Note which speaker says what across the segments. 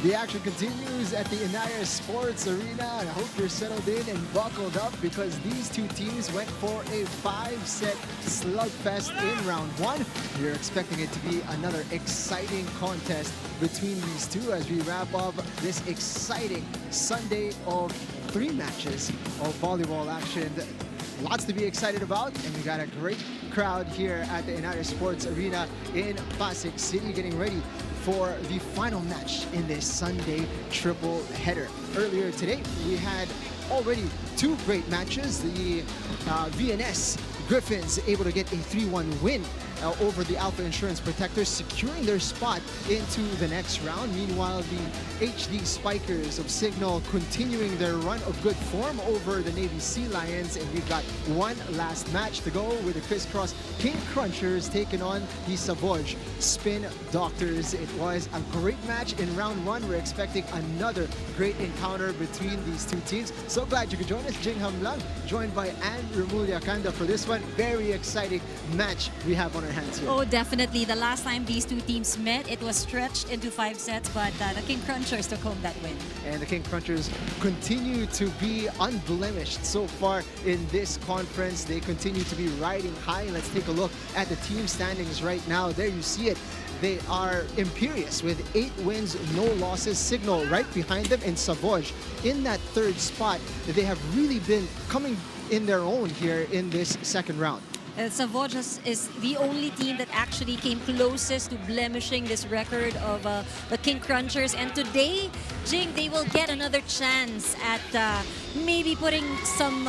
Speaker 1: The action continues at the Inaya Sports Arena, and I hope you're settled in and buckled up because these two teams went for a 5-set slugfest in round one. We're expecting it to be another exciting contest between these two as we wrap up this exciting Sunday of 3 matches of volleyball action. Lots to be excited about, and we got a great crowd here at the Inaya Sports Arena in Pasig City getting ready for the final match in this Sunday triple header. Earlier today, we had already 2 great matches. The VNS Griffins able to get a 3-1 win over the Alpha Insurance Protectors, securing their spot into the next round. Meanwhile, the HD Spikers of Signal continuing their run of good form over the Navy Sea Lions. And we've got one last match to go with the Criss Cross King Crunchers taking on the Savouge Spin Doctors. It was a great match in round one. We're expecting another great encounter between these two teams. So glad you could join us. Jingham Lang, joined by Anne Remulia Kanda for this one. Very exciting match we have on our hands here.
Speaker 2: Oh, definitely. The last time these two teams met, it was stretched into 5 sets, but the King Crunchers took home that win.
Speaker 1: And the King Crunchers continue to be unblemished so far in this conference. They continue to be riding high. Let's take a look at the team standings right now. There you see it. They are imperious with 8 wins, no losses. Signal right behind them, and Savouge in that 3rd spot. They have really been coming in their own here in this second round.
Speaker 2: Savouge is the only team that actually came closest to blemishing this record of the King Crunchers. And today, Jing, they will get another chance at maybe putting some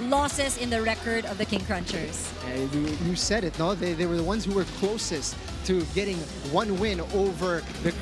Speaker 2: losses in the record of the King Crunchers.
Speaker 1: You said it, no? They were the ones who were closest to getting 1 win over the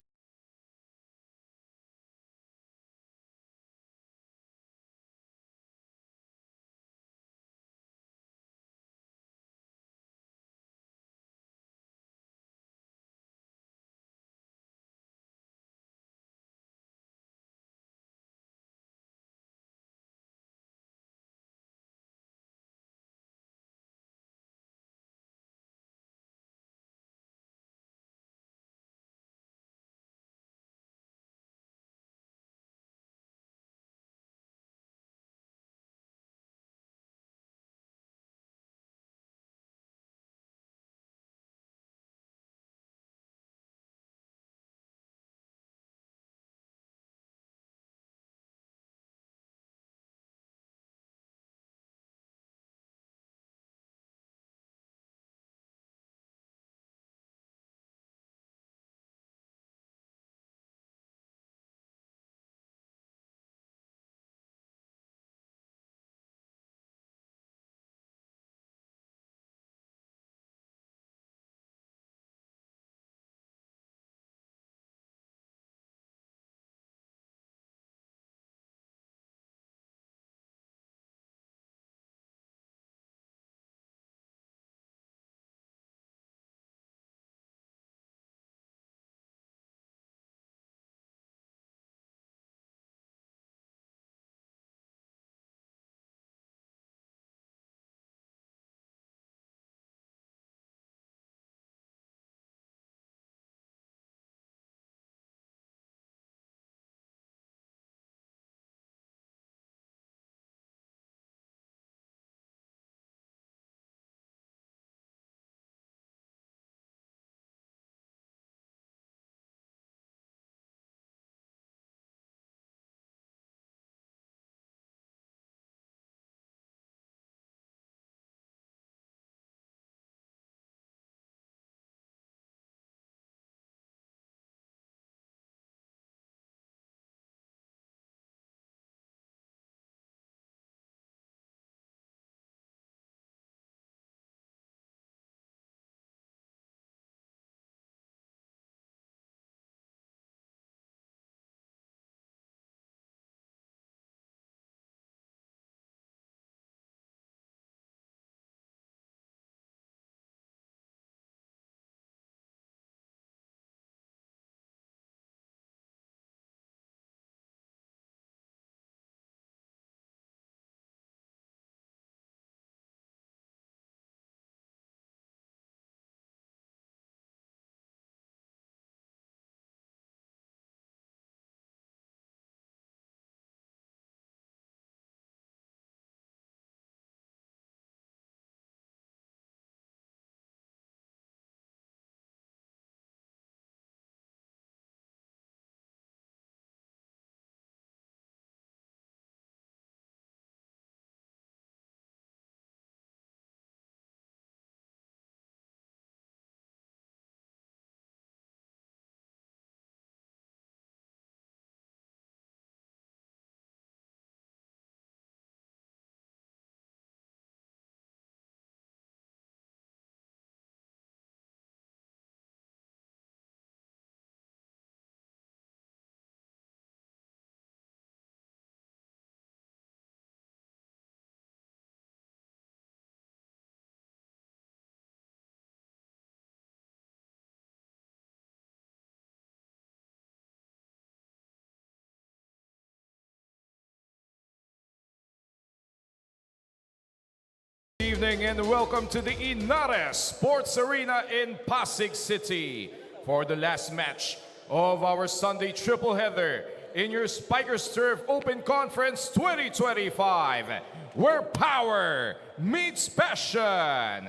Speaker 3: Evening and welcome to the Inares Sports Arena in Pasig City for the last match of our Sunday triple header in your Spikers Turf Open Conference 2025, where power meets passion.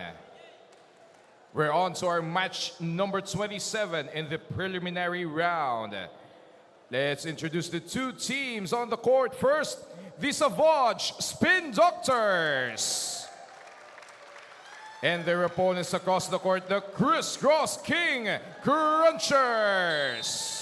Speaker 3: We're on to our match number 27 in the preliminary round. Let's introduce the two teams on the court. First, the Savouge Spin Doctors. And their opponents across the court, the Criss Cross King Crunchers.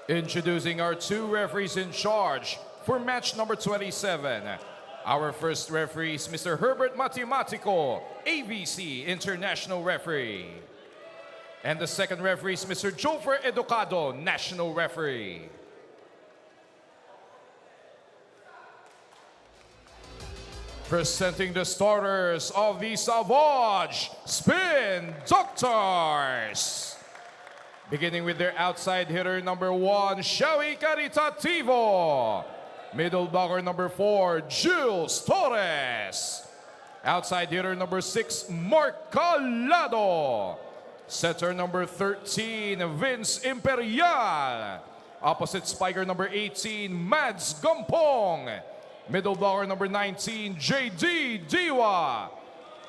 Speaker 3: Introducing our two referees in charge for match number 27. Our first referee is Mr. Herbert Matematico, AVC International Referee. And the second referee is Mr. Jofer Educado, National Referee. Presenting the starters of the Savouge Spin Doctors. Beginning with their outside hitter number 1, Shawi Caritativo. Middle blocker number 4, Jules Torres. Outside hitter number 6, Mark Calado. Setter number 13, Vince Imperial. Opposite spiker number 18, Mads Gampong. Middle blocker number 19, JD Diwa.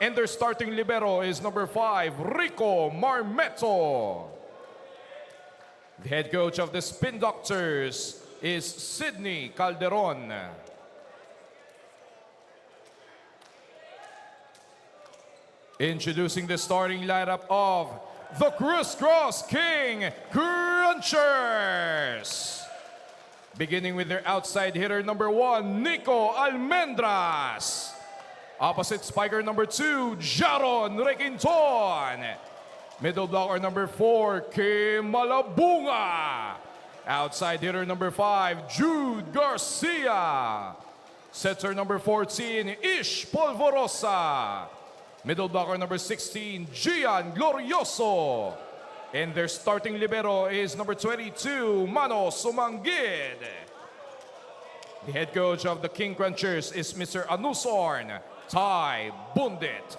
Speaker 3: And their starting libero is number 5, Rico Marmeto. The head coach of the Spin Doctors is Sidney Calderon. Introducing the starting lineup of the Criss Cross King Crunchers. Beginning with their outside hitter number 1, Nico Almendras. Opposite spiker number 2, Jaron Requinton. Middle blocker number 4, Kim Malabunga. Outside hitter number 5, Jude Garcia. Setter number 14, Ish Polvorosa. Middle blocker number 16, Gian Glorioso. And their starting libero is number 22, Mano Sumangid. The head coach of the King Crunchers is Mr. Anusorn Tai Bundit.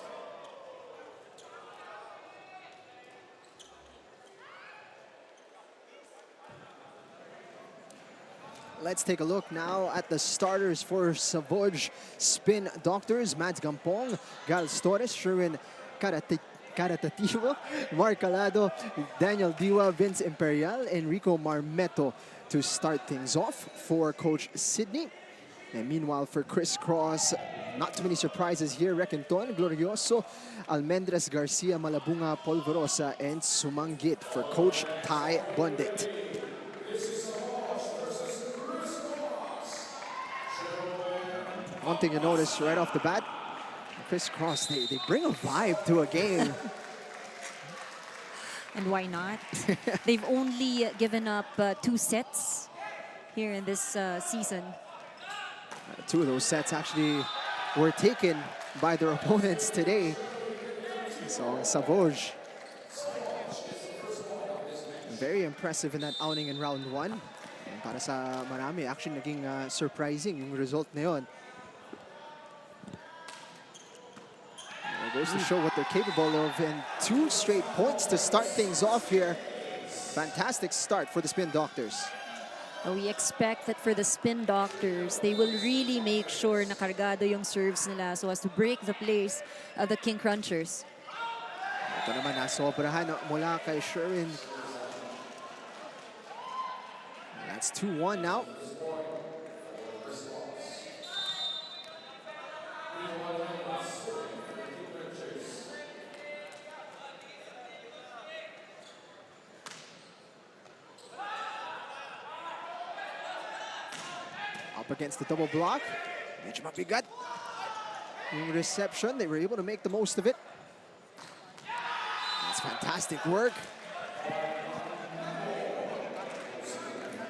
Speaker 1: Let's take a look now at the starters for Savouge Spin Doctors. Mads Gampong, Gal Torres, Sherwin Caratativo, Mark Calado, Daniel Diwa, Vince Imperial, Enrico Marmeto to start things off for Coach Sidney. And meanwhile, for Criss Cross, not too many surprises here. Requinton, Glorioso, Almendras, Garcia, Malabunga, Polvorosa, and Sumangit for Coach Tai Bundit. One thing to notice right off the bat, Criss Cross, they bring a vibe to a game.
Speaker 2: And why not? They've only given up 2 sets here in this season.
Speaker 1: 2 of those sets actually were taken by their opponents today. So Savouge, very impressive in that outing in round 1. And para sa marami, actually naging surprising yung result na yun. Goes to show what they're capable of, and 2 straight points to start things off here. Fantastic start for the Spin Doctors.
Speaker 2: We expect that for the Spin Doctors, they will really make sure na kargado yung serves nila so as to break the place of the King Crunchers.
Speaker 1: Ito naman, nasobrahan mula kay Sherwin. That's 2-1 now. Up against the double block. Medyo mabigat yung reception. They were able to make the most of it. fantastic work.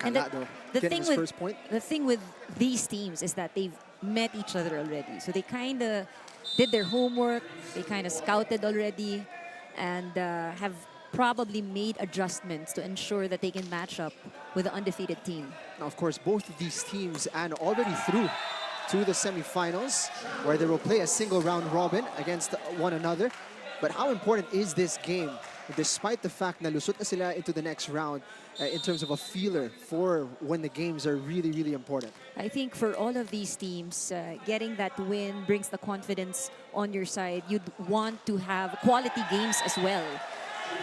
Speaker 2: And
Speaker 1: Calado getting his first point.
Speaker 2: the thing with these teams is that they've met each other already. So they kind of did their homework. They kind of scouted already and have probably made adjustments to ensure that they can match up with the undefeated team.
Speaker 1: Now, of course, both of these teams and already through to the semifinals where they will play a single round robin against one another. But how important is this game despite the fact na lusot na sila into the next round in terms of a feeler for when the games are really, really important?
Speaker 2: I think for all of these teams, getting that win brings the confidence on your side. You'd want to have quality games as well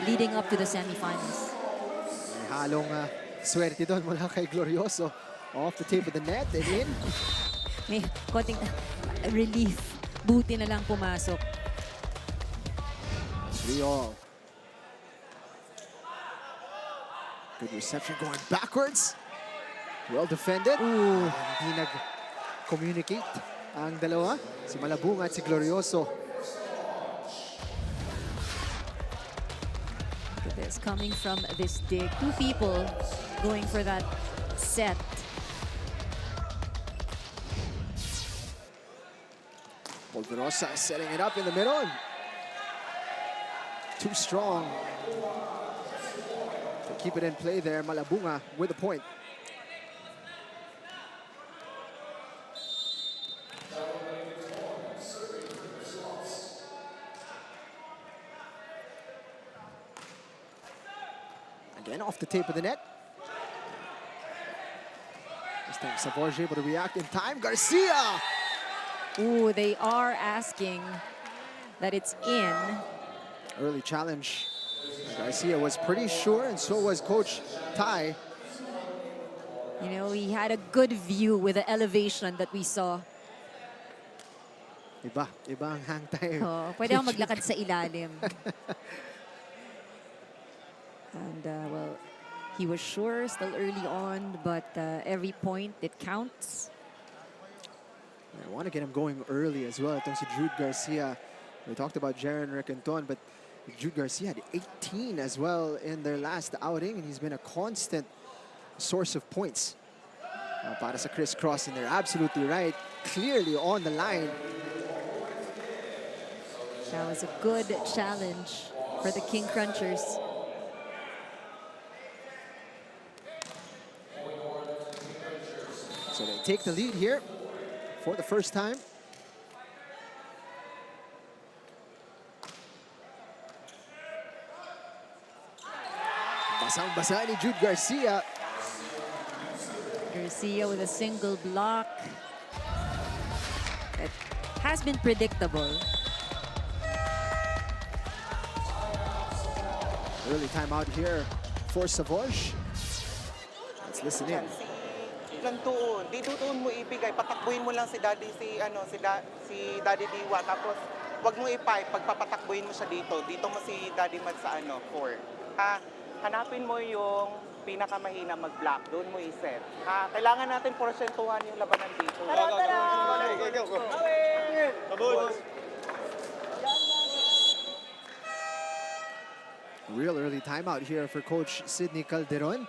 Speaker 2: leading up to the semifinals.
Speaker 1: May halong swerte doon mula kay Glorioso. Off the tape of the net and in.
Speaker 2: May konting relief. Buti na lang pumasok.
Speaker 1: 3-all. Good reception going backwards. Well defended. Ooh, hindi nag-communicate ang dalawa. Si Malabunga at si Glorioso.
Speaker 2: Look at this, coming from this dig. Two people going for that set.
Speaker 1: Polverosa setting it up in the middle. Too strong to keep it in play there. Malabunga with a point. Again, off the tape of the net. This time Savouge able to react in time. Garcia!
Speaker 2: Ooh, they are asking that it's in.
Speaker 1: Early challenge. Garcia was pretty sure, and so was Coach Tai.
Speaker 2: You know, he had a good view with the elevation that we saw.
Speaker 1: Iba ang hang time.
Speaker 2: Oh, pwede akong maglakad sa ilalim. And, well, he was sure still early on, but every point, it counts.
Speaker 1: I want to get him going early as well. Itong si Jude Garcia. We talked about Jaren Recanton, but Jude Garcia had 18 as well in their last outing, and he's been a constant source of points. Para sa Criss Cross, and they're absolutely right. Clearly on the line.
Speaker 2: That was a good challenge for the King Crunchers.
Speaker 1: So they take the lead here for the first time. Basang-basa ni Jude Garcia.
Speaker 2: Garcia with a single block. It has been predictable.
Speaker 1: Early timeout here for Savouge. Let's listen in.
Speaker 4: Lantuon, dito doon mo ibigay, patakbuhin mo lang si Daddy si Daddy Diwa, tapos wag mo i-pipe, pagpapatakbuhin mo siya dito mo si Daddy Mad sa 4. Ha, hanapin mo yung pinakamahina mag-block, doon mo i-set. Ha, kailangan natin porsentuhan yung labanan dito.
Speaker 1: Real early timeout here for Coach Sidney Calderon.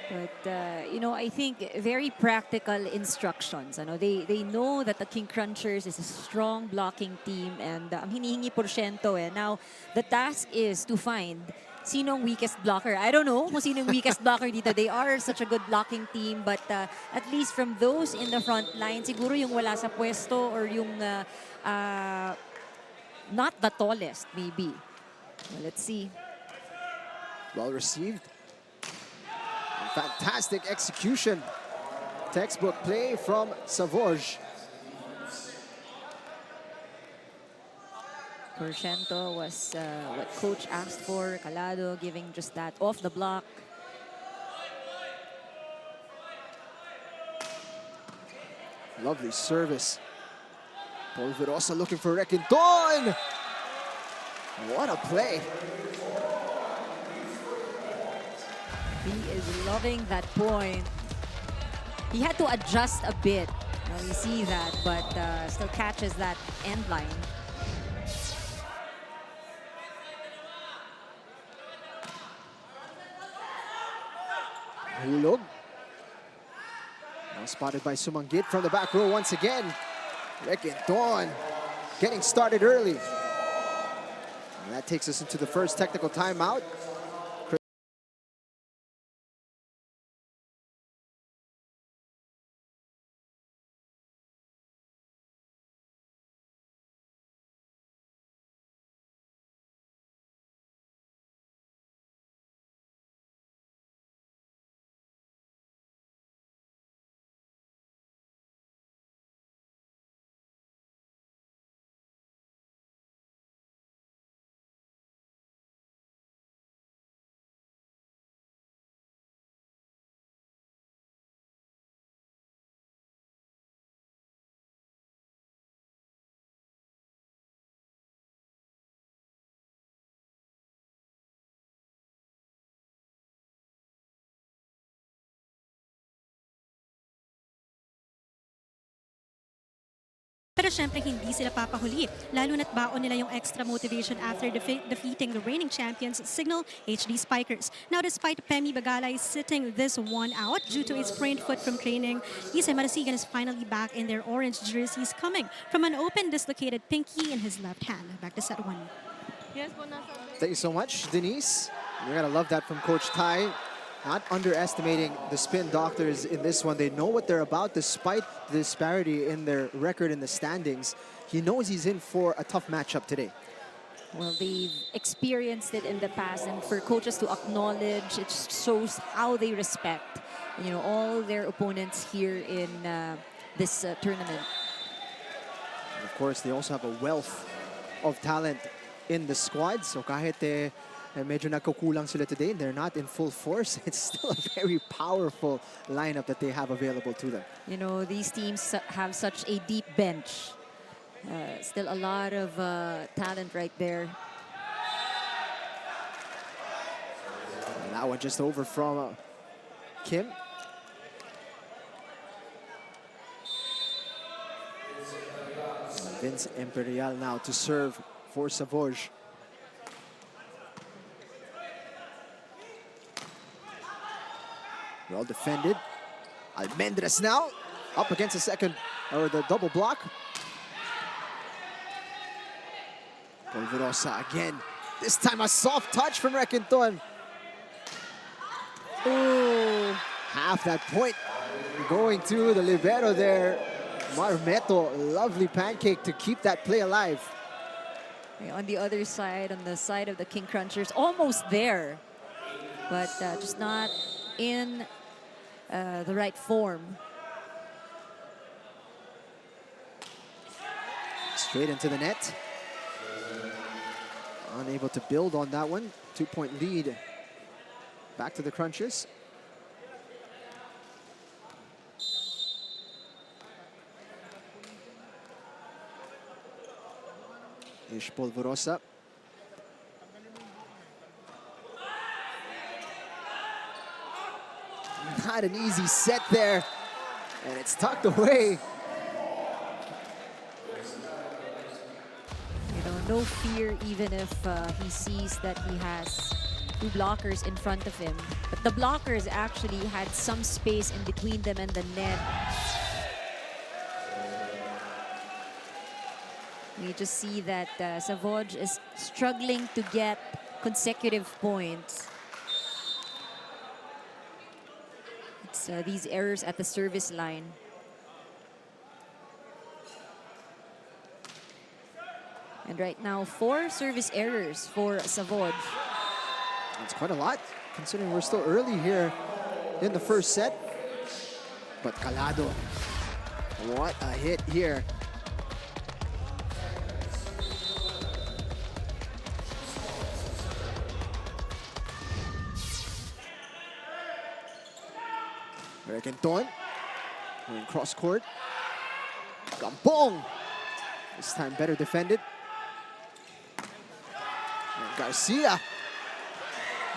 Speaker 2: But, you know, I think very practical instructions. Ano, they know that the King Crunchers is a strong blocking team, and ang hinihingi porsyento eh. Now, the task is to find sinong weakest blocker. I don't know kung sinong weakest blocker dito. They are such a good blocking team, but at least from those in the front line, siguro yung wala sa pwesto or yung not the tallest, maybe. Well, let's see.
Speaker 1: Well received. Fantastic execution. Textbook play from Savouge.
Speaker 2: Porciento was what coach asked for. Calado giving just that off the block.
Speaker 1: Lovely service. Polverosa looking for Recanton. What a play.
Speaker 2: He is loving that point. He had to adjust a bit. Now we see that, but still catches that end line.
Speaker 1: Hulog. Now spotted by Sumanggit from the back row once again. Requinton getting started early. And that takes us into the first technical timeout.
Speaker 5: Pero syempre hindi sila papahuli, lalo na't baon nila yung extra motivation after defeating the reigning champions Signal HD Spikers. Now despite Pemi Bagalay sitting this one out due to a sprained foot from training, Isay Marasigan is finally back in their orange jerseys coming from an open dislocated pinky in his left hand. Back to set one.
Speaker 1: Thank you so much, Denise. You're gonna love that from Coach Tai. Not underestimating the Spin Doctors in this one. They know what they're about despite the disparity in their record in the standings. He knows he's in for a tough matchup today.
Speaker 2: Well, they've experienced it in the past, and for coaches to acknowledge, it just shows how they respect, all their opponents here in this tournament.
Speaker 1: And of course, they also have a wealth of talent in the squad. So kahit medyo nagkukulang sila today, they're not in full force. It's still a very powerful lineup that they have available to them.
Speaker 2: These teams have such a deep bench. Still a lot of talent right there.
Speaker 1: And that one just over from Kim. Vince Imperial now to serve for Savouge. Well defended. Almendras now up against the second, or the double block. Polvorosa again. This time a soft touch from Requinton. Ooh, half that point going to the libero there. Marmeto, lovely pancake to keep that play alive.
Speaker 2: On the other side, on the side of the King Crunchers, almost there, but just not in the right form.
Speaker 1: Straight into the net. Unable to build on that one. 2-point lead. Back to the Crunchers. Ish Polvorosa. Not an easy set there. And it's tucked away.
Speaker 2: No fear even if he sees that he has two blockers in front of him. But the blockers actually had some space in between them and the net. We just see that Savouge is struggling to get consecutive points. It's these errors at the service line. And right now, 4 service errors for Savouge.
Speaker 1: That's quite a lot, considering we're still early here in the first set. But Calado, what a hit here. Requinton, in cross court. Gampong, this time better defended. And Garcia,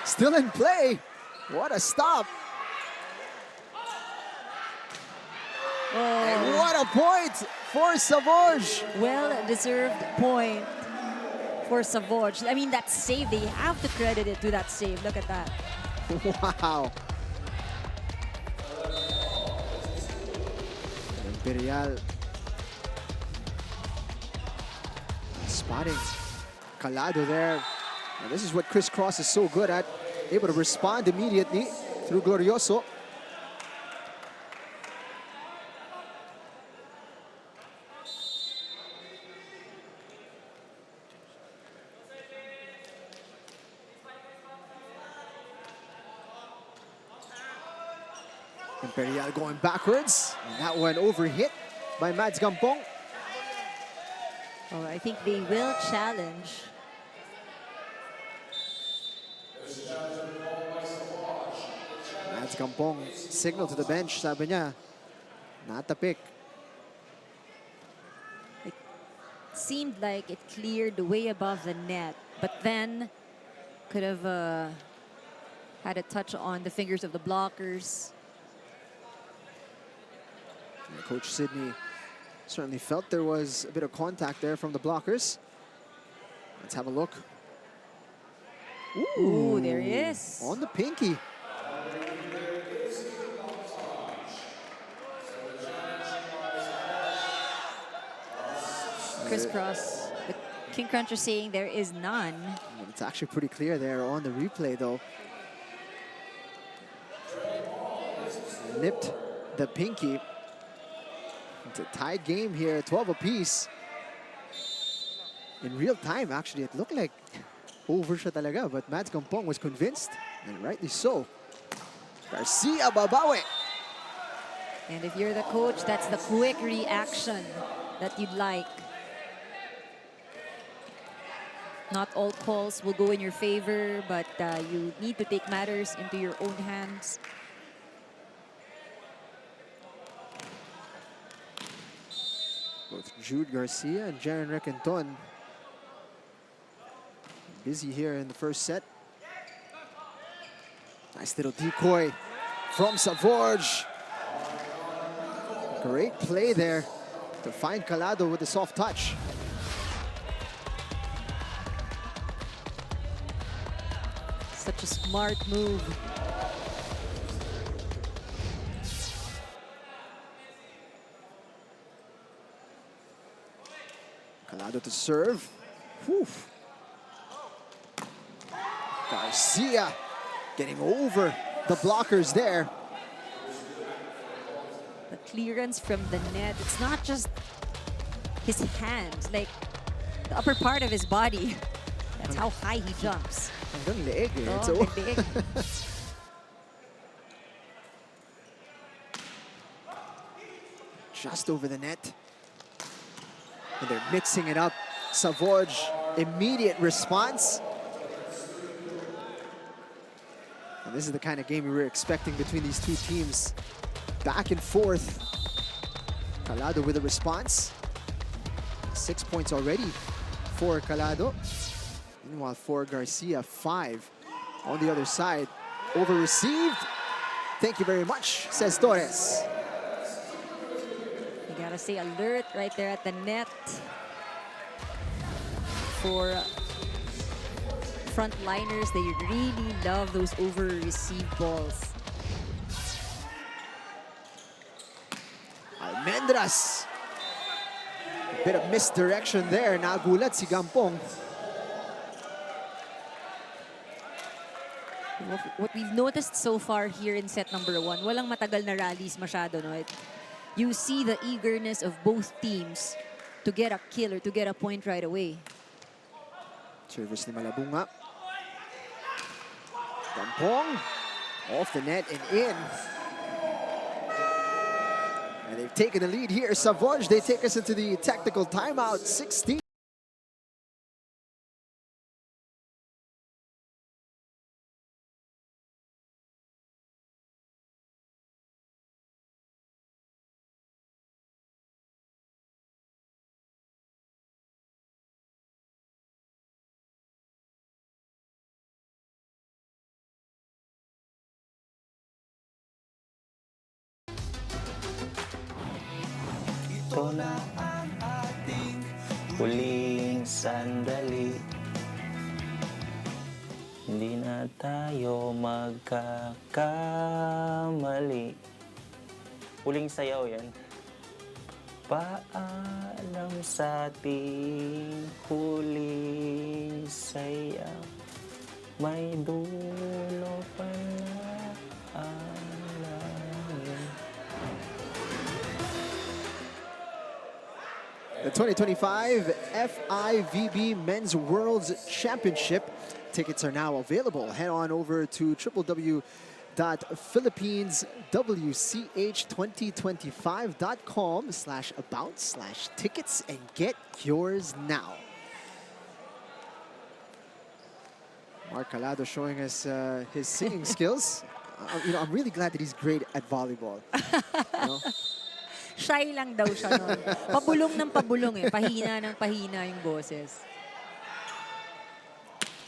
Speaker 1: still in play. What a stop. And what a point for Savouge.
Speaker 2: Well-deserved point for Savouge. I mean, that save, they have to credit it to that save. Look at that.
Speaker 1: Wow. Imperial spotting Calado there. And this is what Criss Cross is so good at, able to respond immediately through Glorioso. Imperial going backwards, and that one overhit by Mads Gampong.
Speaker 2: Oh, I think they will challenge.
Speaker 1: Mads Gampong signal to the bench, sabi niya, natapik.
Speaker 2: It seemed like it cleared way above the net, but then could have had a touch on the fingers of the blockers.
Speaker 1: Coach Sydney certainly felt there was a bit of contact there from the blockers. Let's have a look.
Speaker 2: Ooh, there he is.
Speaker 1: On the pinky.
Speaker 2: Criss Cross, the King Cruncher saying there is none.
Speaker 1: It's actually pretty clear there on the replay though. Nipped the pinky. It's a tied game here, 12 apiece. In real time, actually, it looked like over siya talaga, but Mads Gampong was convinced, and rightly so. Garcia babawi.
Speaker 2: And if you're the coach, that's the quick reaction that you'd like. Not all calls will go in your favor, but you need to take matters into your own hands.
Speaker 1: Both Jude Garcia and Jaren Requenton busy here in the first set. Nice little decoy from Savouge. Great play there to find Calado with a soft touch.
Speaker 2: Such a smart move.
Speaker 1: Calado to serve. Whew. Garcia getting over the blockers there.
Speaker 2: The clearance from the net, it's not just his hands, like the upper part of his body. That's how high he jumps.
Speaker 1: Hanggang leeg eh.
Speaker 2: Oh,
Speaker 1: So,
Speaker 2: leeg.
Speaker 1: just over the net. And they're mixing it up. Savouge, immediate response. And this is the kind of game we were expecting between these two teams. Back and forth. Calado with a response. 6 points already for Calado. Meanwhile, for Garcia, 5 on the other side. Over-received. Thank you very much, says Torres.
Speaker 2: You gotta stay alert right there at the net for frontliners. They really love those over-received balls.
Speaker 1: Almendras. A bit of misdirection there. Nagulat si Gampong.
Speaker 2: What we've noticed so far here in set number 1, walang matagal na rallies masyado, no? You see the eagerness of both teams to get a kill or to get a point right away.
Speaker 1: Service ni Malabunga. Gampong off the net and in. And they've taken the lead here. Savouge, they take us into the technical timeout. 16.
Speaker 6: Ito na ang ating huling sandali. Hindi na tayo magkakamali. Huling sayaw yan. Paalam sa ating huling saya, may dulo pala ang langit.
Speaker 1: The 2025 FIVB Men's World Championship tickets are now available. Head on over to www.philippines.wch2025.com/about/tickets and get yours now. Mark Calado showing us his singing skills. I'm really glad that he's great at volleyball. You know?
Speaker 2: Shy lang daw siya nun. Pabulong ng pabulong eh. Pahina ng pahina yung boses.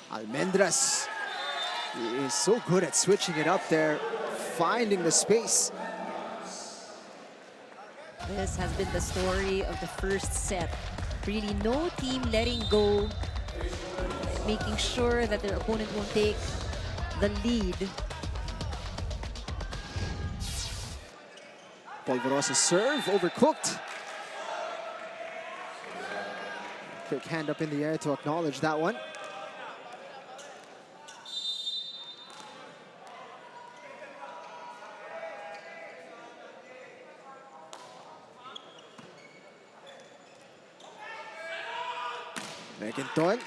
Speaker 1: Almendras, he is so good at switching it up there, finding the space.
Speaker 2: This has been the story of the first set. Really no team letting go, making sure that their opponent won't take the lead.
Speaker 1: Polvorosa's serve, overcooked. Quick hand up in the air to acknowledge that one. Mekinton.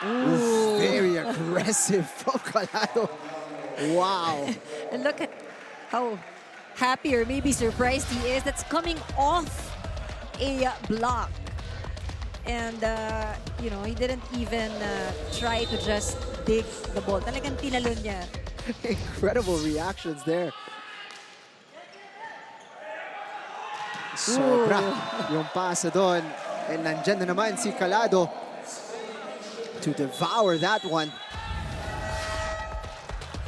Speaker 1: Ooh, very aggressive from Calado. Wow.
Speaker 2: And look at how happy or maybe surprised he is. That's coming off a block. And, he didn't even try to just dig the ball. Talagang tinalon niya.
Speaker 1: Incredible reactions there. Sobra yung pasa doon. And nandyan na naman si Calado to devour that one.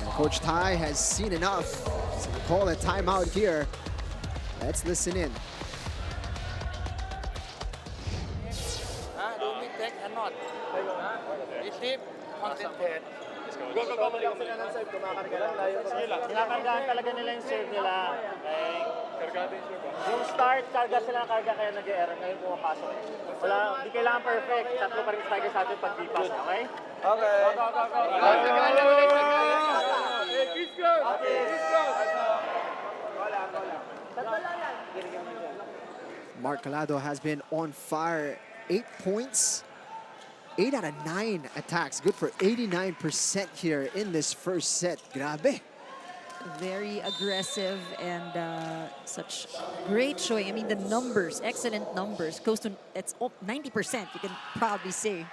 Speaker 1: And Coach Tai has seen enough to call a timeout here. Let's listen in.
Speaker 7: Don't take a knot. It's deep, concentrate.
Speaker 8: Kinakargahan talaga nila yung serve nila. Okay? Yung start, karga sila ng karga kaya nag-e-error. Ngayon pumapasok. Hindi kailangan perfect. Tatlo pa rin striker sa atin pag-depass. Okay?
Speaker 7: Okay.
Speaker 8: Criss Cross! Criss Cross!
Speaker 1: Mark Calado has been on fire. 8 points. 8 out of 9 attacks. Good for 89% here in this first set. Grabe.
Speaker 2: Very aggressive and such great showing. I mean, the numbers, excellent numbers. Close to, it's 90%, you can probably say.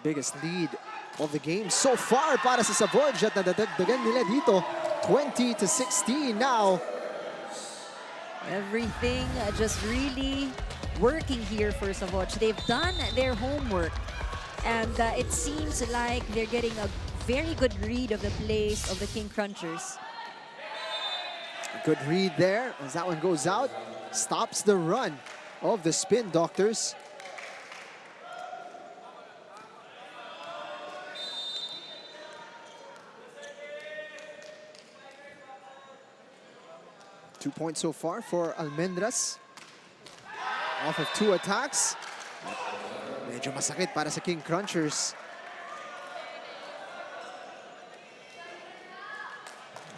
Speaker 1: Biggest lead of the game so far para sa Savouge at nadadagdagan nila dito. 20-16 now.
Speaker 2: Everything just really working here for Savouge. They've done their homework, and it seems like they're getting a very good read of the plays of the King Crunchers.
Speaker 1: Good read there as that one goes out. Stops the run of the Spin Doctors. Two points so far for Almendras. Off of 2 attacks. Medyo masakit para sa King Crunchers.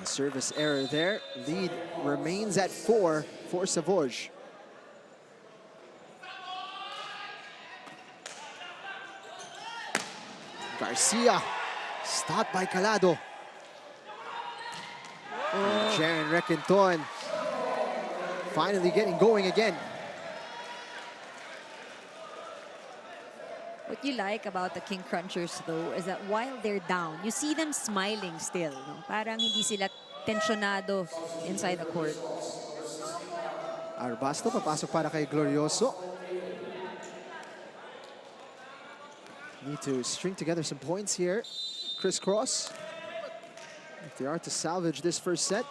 Speaker 1: A service error there. Lead remains at 4 for Savouge. Garcia, stopped by Calado. Jaren Requinton finally getting going again.
Speaker 2: What you like about the King Crunchers, though, is that while they're down, you see them smiling still. No? Parang hindi sila tensionado inside the court.
Speaker 1: Arbasto, papasok para kay Glorioso. Need to string together some points here. Criss Cross, if they are to salvage this first set.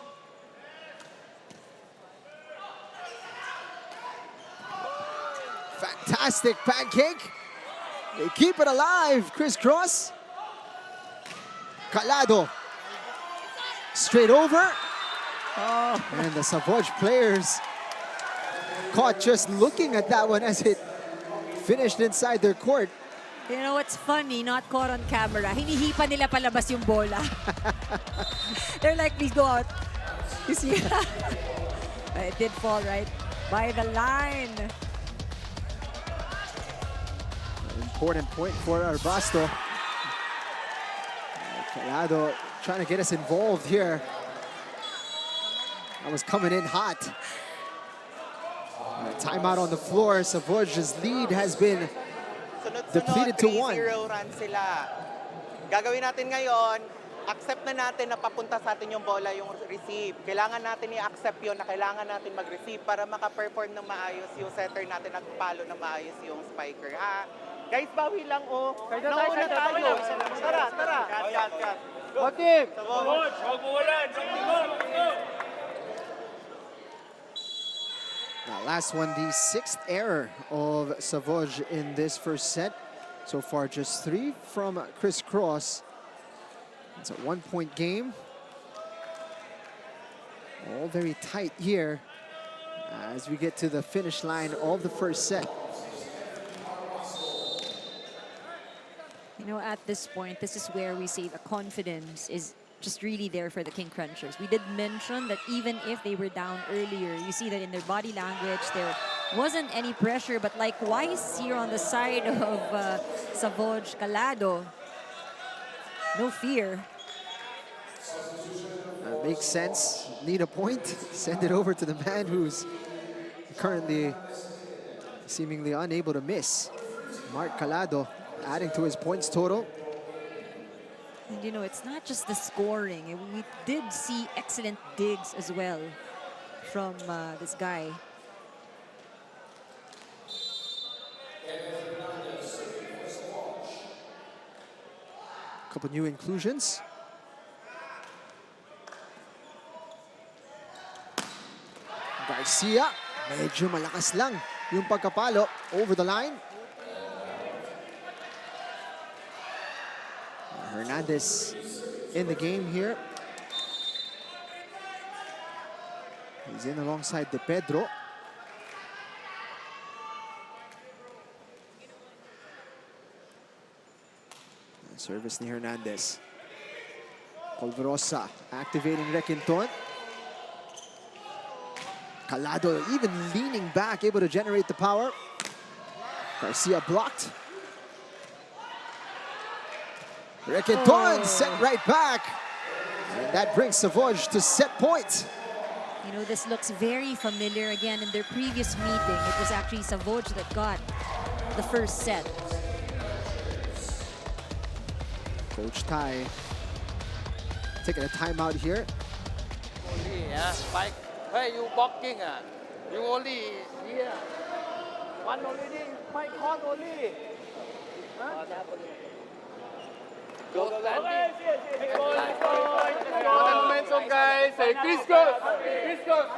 Speaker 1: Fantastic pancake. They keep it alive, Criss Cross. Calado. Straight over. And the Savouge players caught just looking at that one as it finished inside their court.
Speaker 2: You know what's funny? Not caught on camera. Hinihipa nila palabas yung bola. They're like, please go out. You see? It did fall right by the line.
Speaker 1: An important point for Arbasto. Calado trying to get us involved here. That was coming in hot. Timeout on the floor. Savouge's lead has been depleted to 1.
Speaker 4: 3-0 run sila. Gagawin natin ngayon, accept na natin na papunta sa atin yung bola, yung receive. Kailangan natin i-accept yun na kailangan natin mag-receive para maka-perform ng maayos yung setter natin at palo ng maayos yung spiker. Ha? Guys, bawi lang oh. Nauna tayo. Tara, tara. Cut.
Speaker 7: Motive!
Speaker 4: Savouge.
Speaker 1: Now, last one, the 6th error of Savouge in this first set. So far, just 3 from Criss Cross. It's a 1-point game. All very tight here as we get to the finish line of the first set.
Speaker 2: You know, at this point, this is where we say the confidence is just really there for the King Crunchers. We did mention that even if they were down earlier, you see that in their body language, there wasn't any pressure, but likewise here on the side of Savouge, Calado, no fear.
Speaker 1: Makes sense. Need a point. Send it over to the man who's currently seemingly unable to miss. Mark Calado adding to his points total.
Speaker 2: And you know, it's not just the scoring. We did see excellent digs as well from this guy.
Speaker 1: Couple new inclusions. Garcia, medyo malakas lang yung pagkapalo over the line. Hernandez in the game here. He's in alongside De Pedro. Service ni Hernandez. Polverosa activating Requinton. Calado even leaning back, able to generate the power. Garcia blocked. Requinton set right back. And that brings Savouge to set point.
Speaker 2: You know, this looks very familiar. Again, in their previous meeting, it was actually Savouge that got the first set.
Speaker 1: Coach Tai taking a timeout here.
Speaker 7: Only, yeah, Spike. Hey, you blocking, you only here. One already, Spike hot only. Huh? Go landing. Good momentum, guys. Hey, Criss Cross. Criss Cross.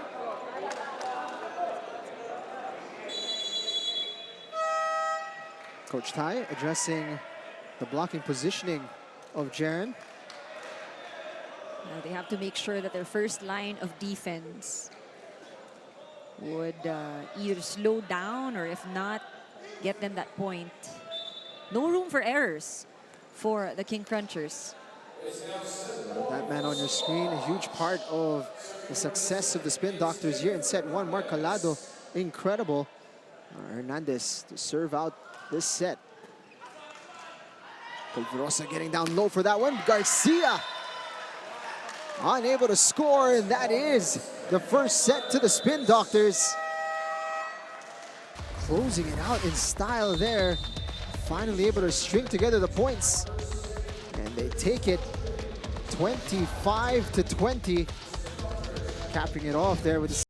Speaker 1: Coach Tai addressing the blocking positioning of Jaren.
Speaker 2: They have to make sure that their first line of defense would either slow down or if not, get them that point. No room for errors for the King Crunchers.
Speaker 1: That man on your screen, a huge part of the success of the Spin Doctors here in set 1. Mark Calado, incredible. Hernandez to serve out this set. Polverosa getting down low for that one. Garcia unable to score, and that is the first set to the Spin Doctors. Closing it out in style there. Finally able to string together the points. And they take it 25-20. Capping it off there with the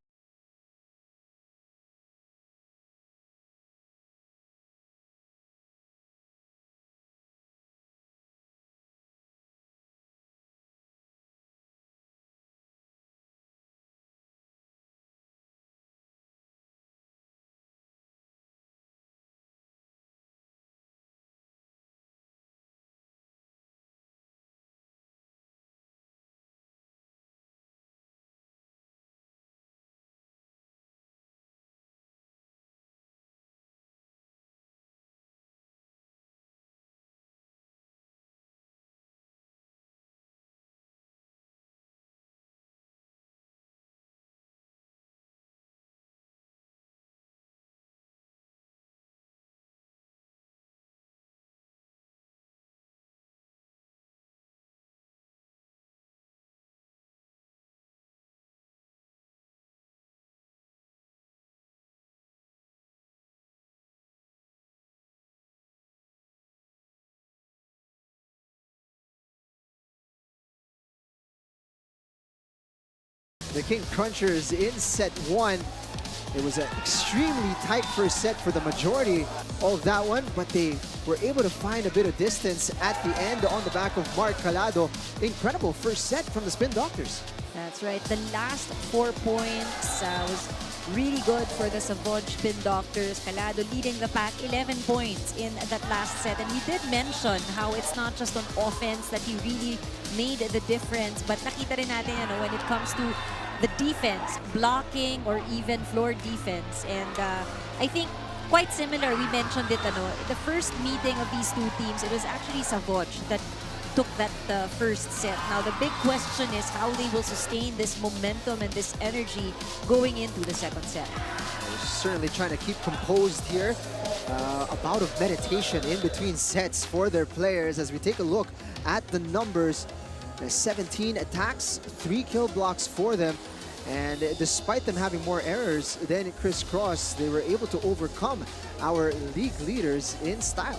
Speaker 1: the King Crunchers in set 1. It was an extremely tight first set for the majority of that one, but they were able to find a bit of distance at the end on the back of Mark Calado. Incredible first set from the Spin Doctors.
Speaker 2: That's right. The last 4 points was really good for the Savouge Spin Doctors. Calado leading the pack 11 points in that last set. And we did mention how it's not just on offense that he really made the difference, but nakita rin natin when it comes to the defense, blocking, or even floor defense. And I think quite similar, we mentioned it, the first meeting of these two teams, it was actually Savouge that took that first set. Now, the big question is how they will sustain this momentum and this energy going into the second set.
Speaker 1: They're certainly trying to keep composed here. A bout of meditation in between sets for their players as we take a look at the numbers. There's 17 attacks, 3 kill blocks for them. And despite them having more errors than Criss Cross, they were able to overcome our league leaders in style.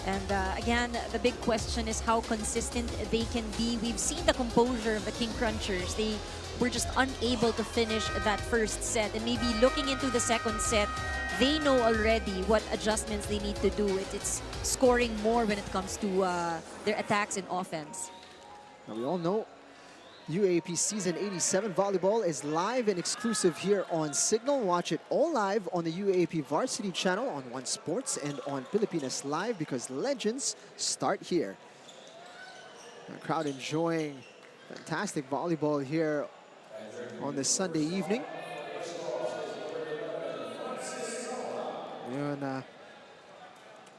Speaker 2: And again, the big question is how consistent they can be. We've seen the composure of the King Crunchers. They were just unable to finish that first set. And maybe looking into the second set, they know already what adjustments they need to do. It's scoring more when it comes to their attacks and offense.
Speaker 1: Now we all know UAAP Season 87 Volleyball is live and exclusive here on Signal. Watch it all live on the UAAP Varsity channel on One Sports and on Pilipinas Live because legends start here. The crowd enjoying fantastic volleyball here on this Sunday evening. And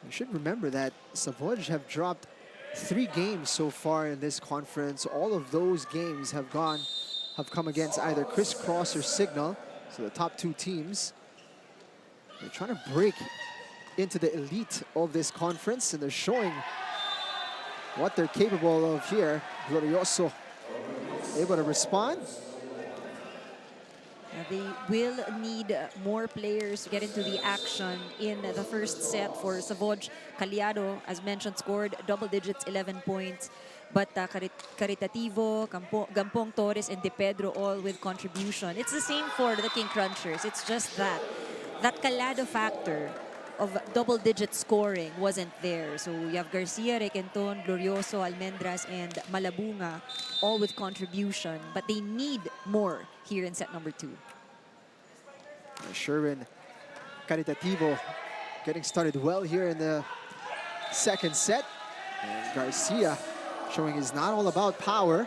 Speaker 1: you should remember that Savouge have dropped 3 games so far in this conference. All of those games have come against either Criss Cross or Signal, so the top 2 teams. They're trying to break into the elite of this conference, and they're showing what they're capable of here. Glorioso able to respond.
Speaker 2: They will need more players to get into the action in the first set for Savouge. Calado, as mentioned, scored double digits, 11 points. But Caritativo, Gampong Torres, and De Pedro all with contribution. It's the same for the King Crunchers. It's just that Calado factor of double-digit scoring wasn't there. So you have Garcia, Requenton, Glorioso, Almendras, and Malabunga, all with contribution. But they need more here in set number 2.
Speaker 1: Sherwin Caritativo getting started well here in the second set. And Garcia showing he's not all about power.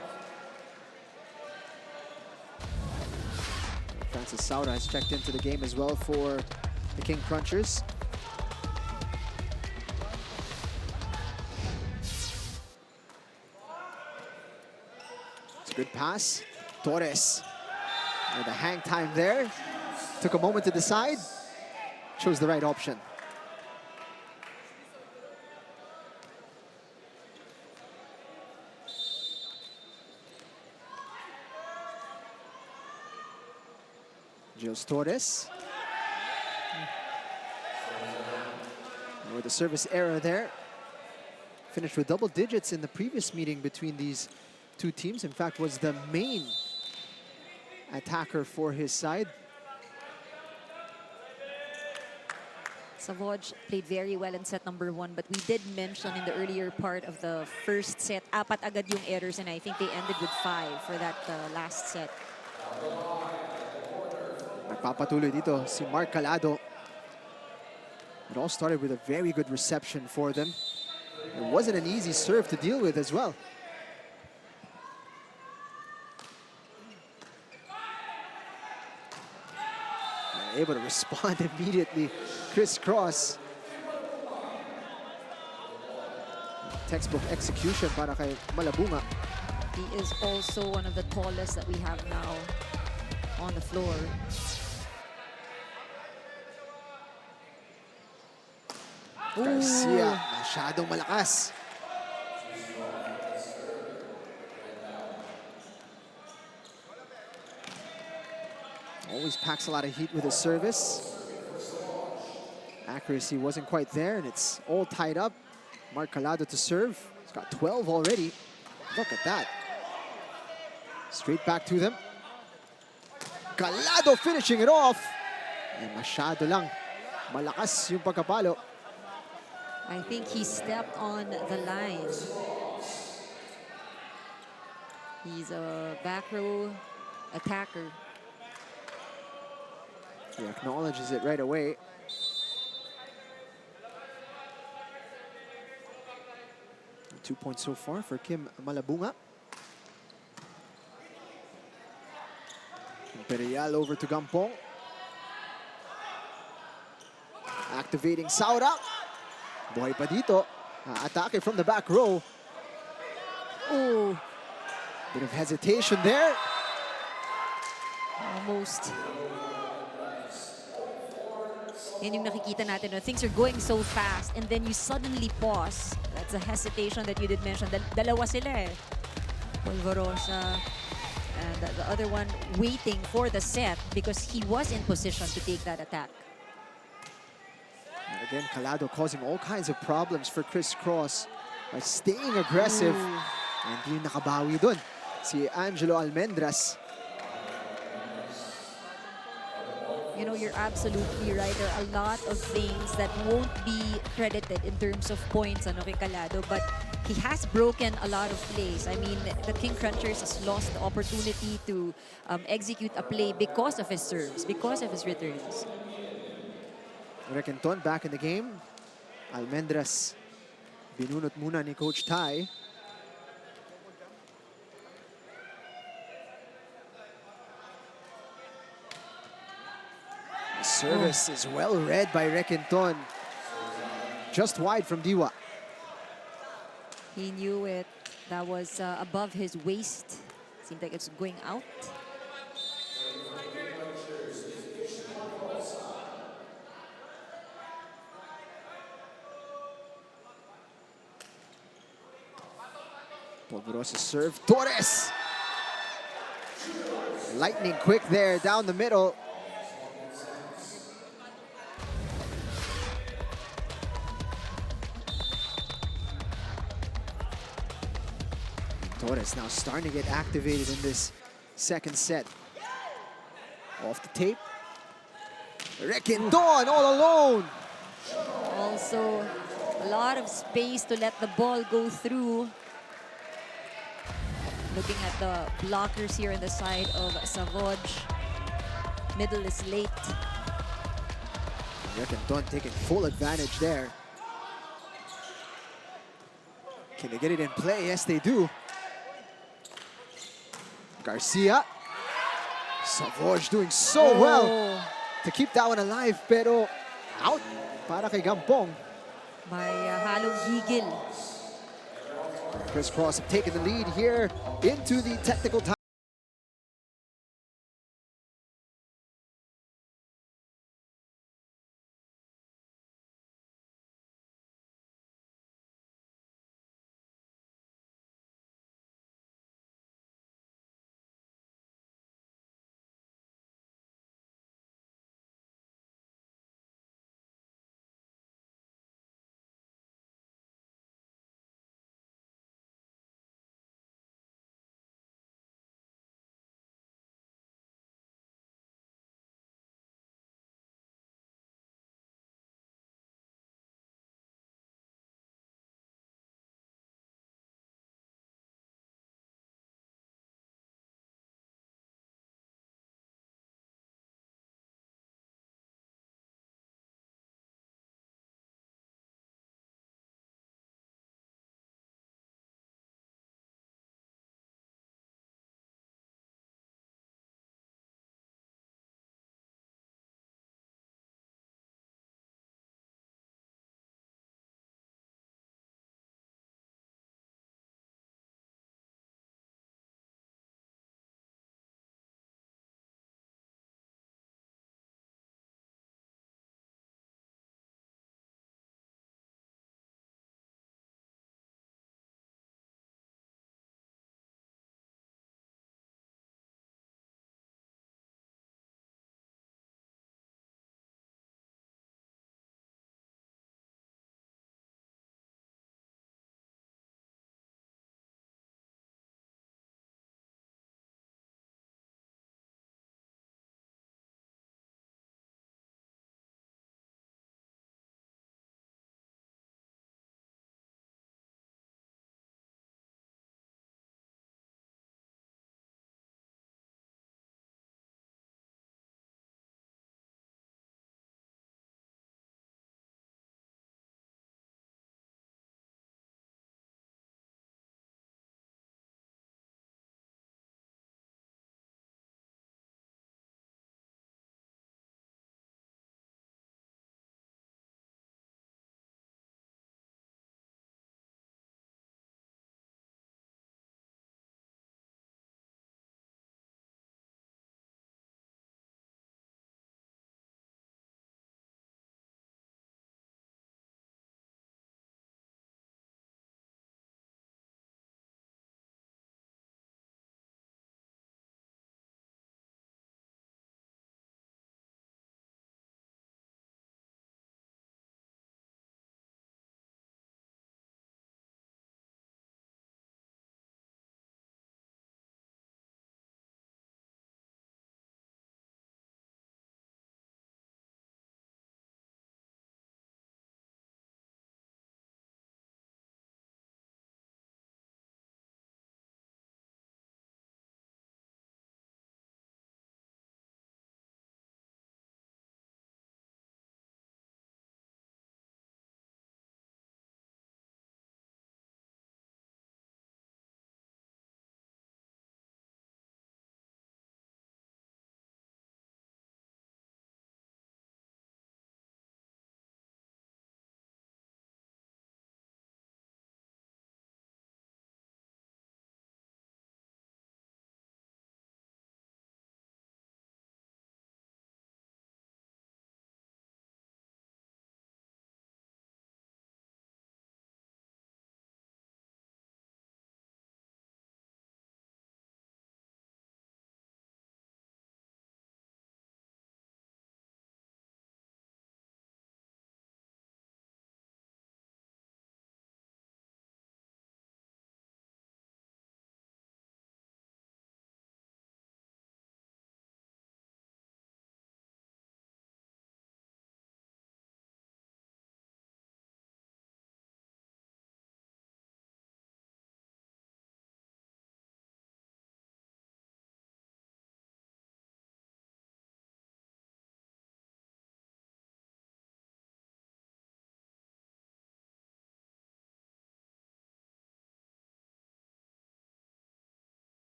Speaker 1: Francis Saura has checked into the game as well for the King Crunchers. It's a good pass. Torres with a hang time there. Took a moment to decide. Chose the right option. Gilles Torres. With the service error there. Finished with double digits in the previous meeting between these 2 teams. In fact, was the main attacker for his side.
Speaker 2: Savouge played very well in set number 1, but we did mention in the earlier part of the first set, 4 agad yung errors, and I think they ended with 5 for that last set.
Speaker 1: Nagpapatuloy dito si Mark Calado. It all started with a very good reception for them. It wasn't an easy serve to deal with as well. Able to respond immediately. Criss Cross. Textbook execution para kay Malabunga.
Speaker 2: He is also one of the tallest that we have now on the floor.
Speaker 1: Garcia, masyadong malakas. Always packs a lot of heat with his service. Accuracy wasn't quite there, and it's all tied up. Mark Calado to serve. He's got 12 already. Look at that. Straight back to them. Calado finishing it off. And masyado lang malakas yung pagkapalo.
Speaker 2: I think he stepped on the line. He's a back row attacker.
Speaker 1: He acknowledges it right away. And 2 points so far for Kim Malabunga. Imperial over to Gampong. Activating Saura. Buhay pa dito. Atake from the back row.
Speaker 2: Oh,
Speaker 1: Bit of hesitation there.
Speaker 2: almost. Yan yung nakikita natin. No? Things are going so fast and then you suddenly pause. That's a hesitation that you did mention. Dalawa sila eh. Polvorosa and the other one waiting for the set because he was in position to take that attack.
Speaker 1: And again, Calado causing all kinds of problems for Criss Cross by staying aggressive. And di nakabawi dun si Angelo Almendras.
Speaker 2: You know, you're absolutely right. There are a lot of things that won't be credited in terms of points kay Calado, but he has broken a lot of plays. I mean, the King Crunchers has lost the opportunity to execute a play because of his serves, because of his returns.
Speaker 1: Requenton back in the game. Almendras binunot muna ni Coach Tai. Service is well read by Requenton. Just wide from Diwa.
Speaker 2: He knew it. That was above his waist. Seemed like it's going out.
Speaker 1: Polvorosa serve. Torres! Lightning quick there down the middle. Torres now starting to get activated in this second set. Off the tape. Requenton all alone.
Speaker 2: Also, a lot of space to let the ball go through. Looking at the blockers here on the side of Savouge. Middle is late.
Speaker 1: Requenton taking full advantage there. Can they get it in play? Yes, they do. Garcia. Savouge doing so well to keep that one alive, pero out para kay Gampong.
Speaker 2: May halong higil.
Speaker 1: Criss Cross have taken the lead here into the technical time.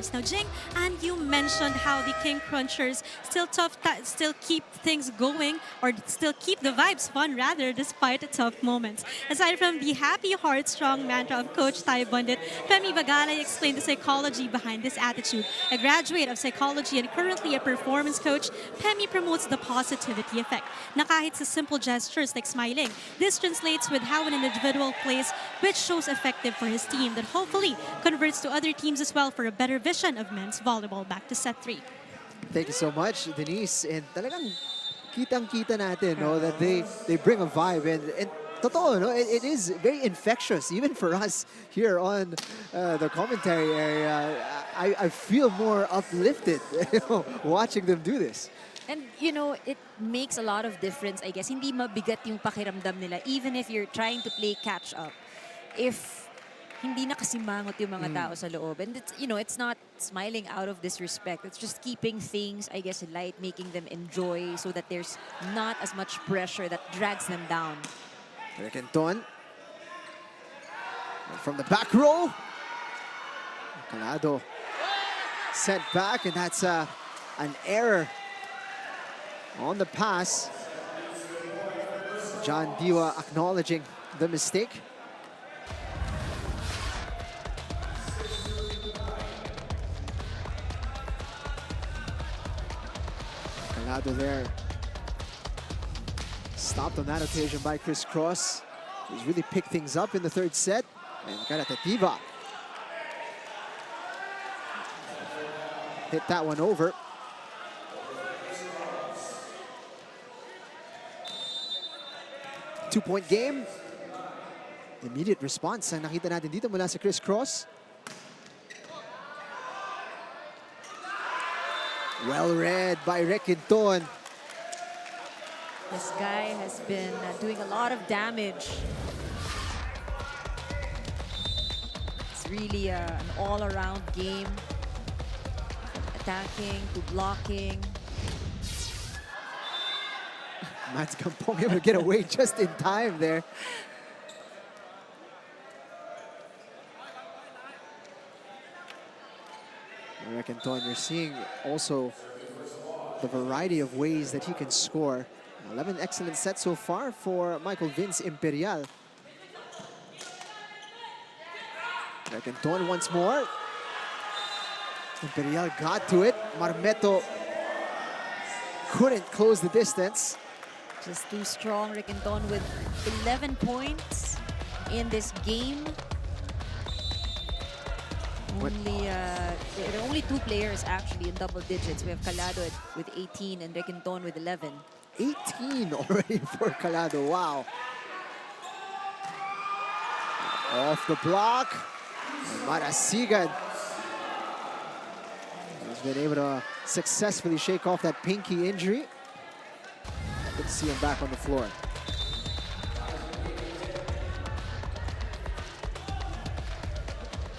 Speaker 5: Spikers. Now, Jing, and you mentioned how the King Crunchers still keep things going, or still keep the vibes fun, rather, despite the tough moments. Aside from the happy heart, strong mantra of Coach Ty Bundit, Femi Bagalay explained the psychology behind this attitude. A graduate of psychology and currently a performance coach, Femi promotes the positivity effect. Na kahit sa simple gestures like smiling, this translates with how an individual plays, which shows effective for his team that hopefully converts to other teams as well for a better vision of men's volleyball. Back to set 3.
Speaker 1: Thank you so much, Denise. And talagang kitang-kita natin, no, that they bring a vibe. And totoo, no, it is very infectious, even for us here on the commentary area. I feel more uplifted, watching them do this.
Speaker 2: And, it makes a lot of difference, I guess. Hindi mabigat yung pakiramdam nila, even if you're trying to play catch-up. If hindi nakasimangot yung mga tao sa loob. And, it's not smiling out of disrespect. It's just keeping things, I guess, light, making them enjoy so that there's not as much pressure that drags them down.
Speaker 1: Requenton. From the back row. Calado sent back, and that's an error on the pass. John Diwa acknowledging the mistake. Calado there. Stopped on that occasion by Criss Cross. He's really picked things up in the third set. And Karatativa hit that one over. Two-point game. Immediate response ang nakita natin dito mula sa Criss Cross. Well read by Requenton.
Speaker 2: This guy has been doing a lot of damage. It's really an all-around game. Attacking to blocking.
Speaker 1: Mats Kampong able to get away just in time there. Requenton, you're seeing also the variety of ways that he can score. 11 excellent sets so far for Michael Vince Imperial. Requenton once more. Imperial got to it. Marmeto couldn't close the distance.
Speaker 2: Just too strong. Requenton with 11 points in this game. There are only two players actually in double digits. We have Calado with 18 and Requenton with 11.
Speaker 1: 18 already for Calado. Wow. Off the block. Marasigan has been able to successfully shake off that pinky injury. Good to see him back on the floor.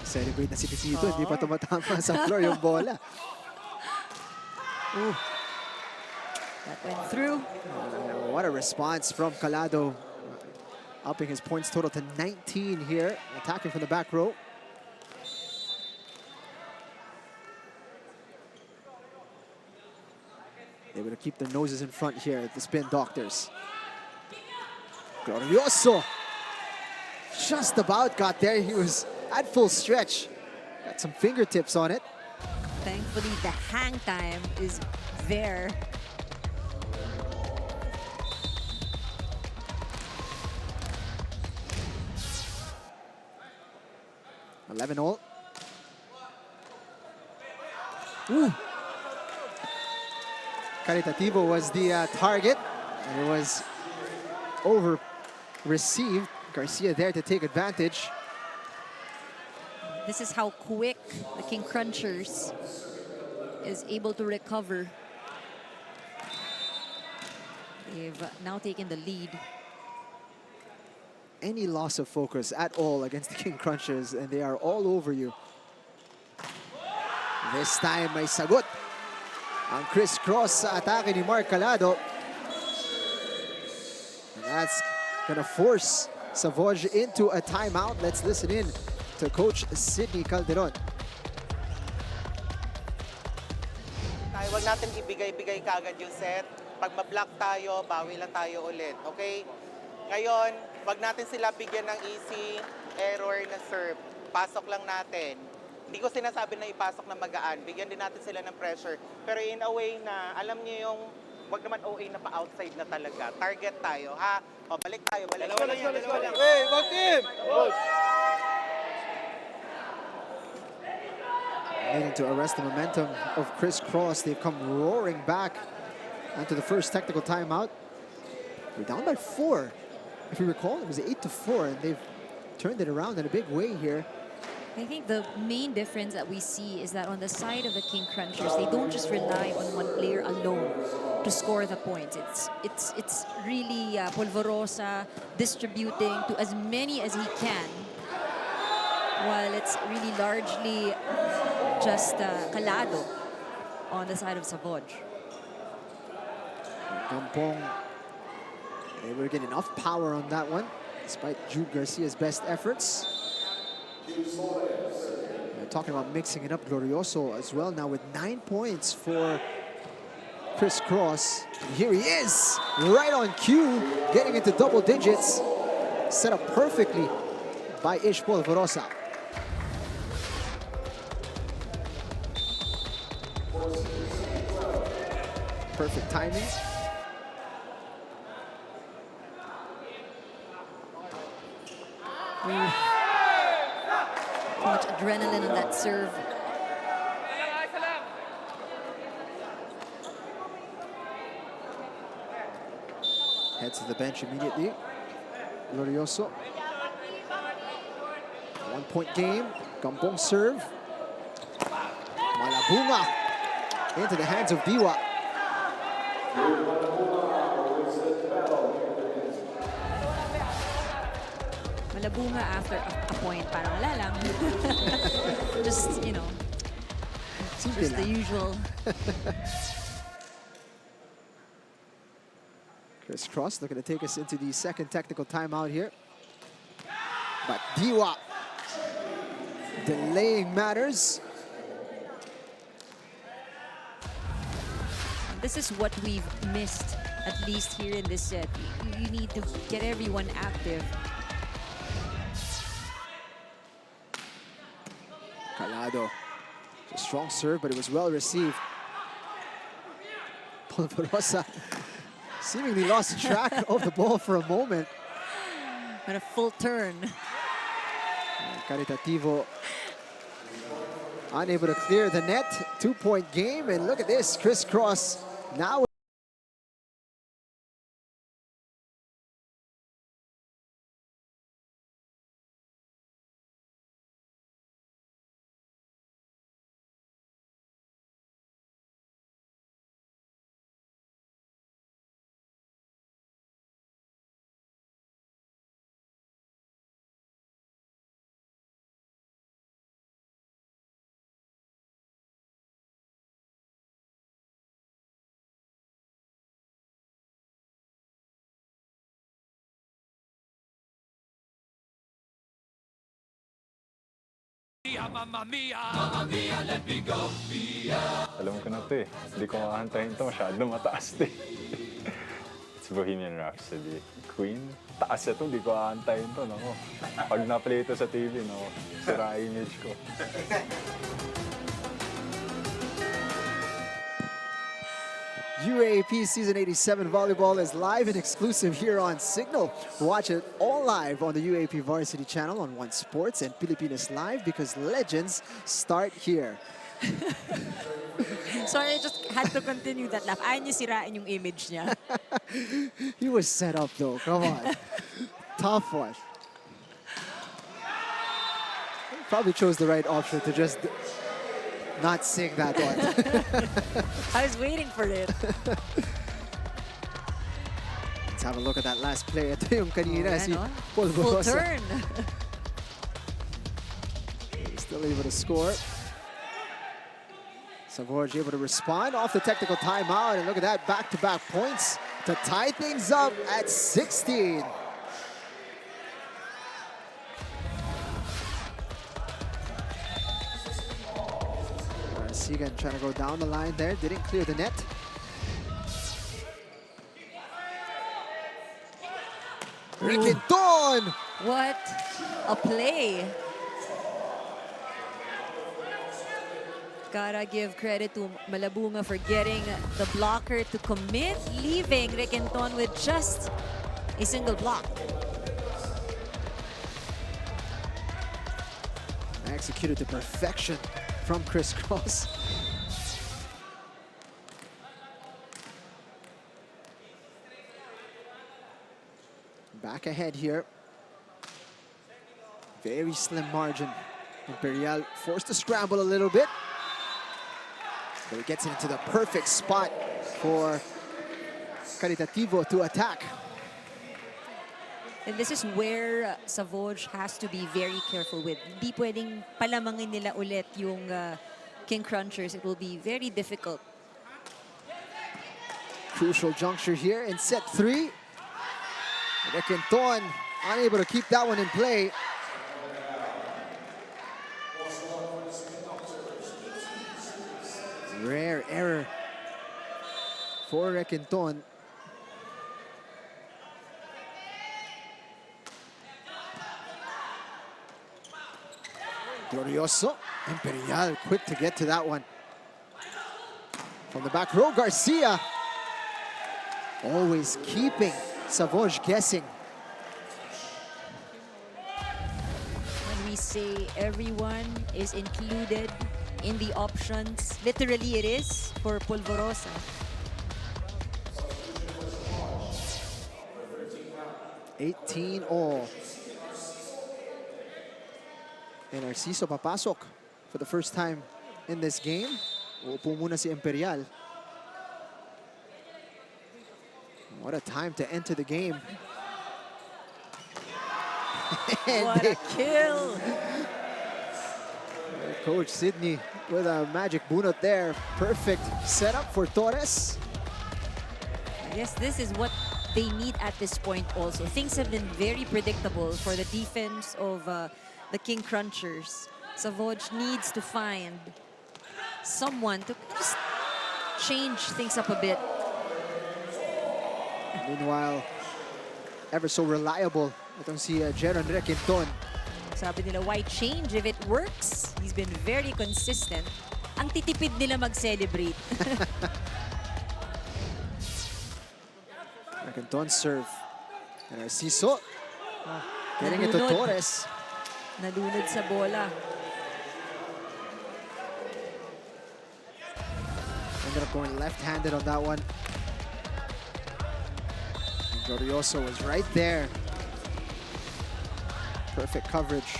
Speaker 1: Celebrate na si Pisito, hindi pa tumatama sa floor yung bola. Ooh.
Speaker 2: That went through.
Speaker 1: Oh, what a response from Calado. Upping his points total to 19 here. Attacking from the back row. Able to keep their noses in front here at the Spin Doctors. Glorioso. Just about got there. He was at full stretch. Got some fingertips on it.
Speaker 2: Thankfully, the hang time is there.
Speaker 1: $11-all. Ooh. Caritativo was the target, and it was over-received. Garcia there to take advantage.
Speaker 2: This is how quick the King Crunchers is able to recover. They've now taken the lead.
Speaker 1: Any loss of focus at all against the King Crunchers, and they are all over you. This time may sagot ang Criss Cross sa atake ni Mark Calado. And that's gonna force Savouge into a timeout. Let's listen in to Coach Sidney Calderon.
Speaker 4: wag natin ibigay-bigay kagad yung set. Pag ma-block tayo, bawi lang tayo ulit. Okay? Ngayon, wag natin sila bigyan ng easy error na serve. Pasok lang natin. Hindi ko sinasabi na ipasok na magaan. Bigyan din natin sila ng pressure. Pero in a way na, alam niyo yung, wag naman OA na pa-outside na talaga. Target tayo, ha? O, balik tayo, balik. Dalawa lang yan, dalawa lang.
Speaker 7: Hey, back team!
Speaker 1: Needing to arrest the momentum of Criss Cross. They've come roaring back onto the first technical timeout. We're down by 4. If you recall, it was 8-4, and they've turned it around in a big way here.
Speaker 2: I think the main difference that we see is that on the side of the King Crunchers, they don't just rely on one player alone to score the points. It's really Polvorosa distributing to as many as he can, while it's really largely just Calado on the side of Savouge.
Speaker 1: Gampong able to get enough power on that one, despite Jude Garcia's best efforts. We're talking about mixing it up, Glorioso as well now with 9 points for Criss Cross. Here he is, right on cue, getting into double digits, set up perfectly by Ish Polvorosa. Perfect timing.
Speaker 2: Too much adrenaline on that serve.
Speaker 1: Heads to the bench immediately. Glorioso. 1 point game. Gampong serve. Malabunga into the hands of Diwa.
Speaker 2: Malabunga after a point, parang wala lang. Just, you know, just the usual.
Speaker 1: Criss Cross looking to take us into the second technical timeout here. But Diwa delaying matters.
Speaker 2: This is what we've missed, at least here in this set. You need to get everyone active.
Speaker 1: Calado, a strong serve, but it was well received. Polvorosa seemingly lost track of the ball for a moment.
Speaker 2: And a full turn.
Speaker 1: Caritativo unable to clear the net. 2 point game, and look at this, Criss Cross now.
Speaker 9: Alam ko na ito eh. Hindi ko makahantayin ito. Masyado mataas ito eh. It's Bohemian Rhapsody. Queen. Taas ito. Hindi ko makahantayin ito. Nako. Pag na-play ito sa TV, nako, sira image ko.
Speaker 1: UAAP Season 87 Volleyball is live and exclusive here on Signal. Watch it all live on the UAAP Varsity channel on One Sports and Pilipinas Live, because legends start here.
Speaker 2: Sorry, I just had to continue that laugh. Ayaw niya sirain yung image niya.
Speaker 1: He was set up though, come on. Tough one. Probably chose the right option to just not sing that one.
Speaker 2: I was waiting for it.
Speaker 1: Let's have a look at that last play. Ito yung kanina, si
Speaker 2: Full
Speaker 1: Polvorosa.
Speaker 2: turn.
Speaker 1: Still able to score. Savouge able to respond off the technical timeout, and look at that, back-to-back points to tie things up at 16. Garcia trying to go down the line there. Didn't clear the net. Requinton!
Speaker 2: What a play. Gotta give credit to Malabunga for getting the blocker to commit, leaving Requinton with just a single block.
Speaker 1: Executed to perfection from Criss Cross. Back ahead here. Very slim margin. Imperial forced to scramble a little bit. But it gets into the perfect spot for Caritativo to attack.
Speaker 2: And this is where Savouge has to be very careful with. Hindi pwedeng palamangin nila ulit yung King Crunchers. It will be very difficult.
Speaker 1: Crucial juncture here in set 3. Requinton unable to keep that one in play. Rare error for Requinton. Glorioso. Imperial quick to get to that one. From the back row, Garcia. Always keeping Savouge guessing.
Speaker 2: When we say everyone is included in the options, literally it is for Polvorosa.
Speaker 1: $18 all. And Narciso papasok for the first time in this game. Uupo muna si Imperial. What a time to enter the game.
Speaker 2: What a kill!
Speaker 1: Coach Sydney with a magic bunot there. Perfect setup for Torres.
Speaker 2: Yes, this is what they need at this point also. Things have been very predictable for the defense of the King Crunchers. Savouge needs to find someone to just change things up a bit.
Speaker 1: Meanwhile, ever so reliable, itong si Jeron Requinton.
Speaker 2: Sabi nila, why change if it works? He's been very consistent. Ang titipid nila mag-celebrate.
Speaker 1: Requinton serve. And Narciso getting it to Torres.
Speaker 2: Nalunod sa bola.
Speaker 1: Ended up going left-handed on that one. Glorioso was right there. Perfect coverage.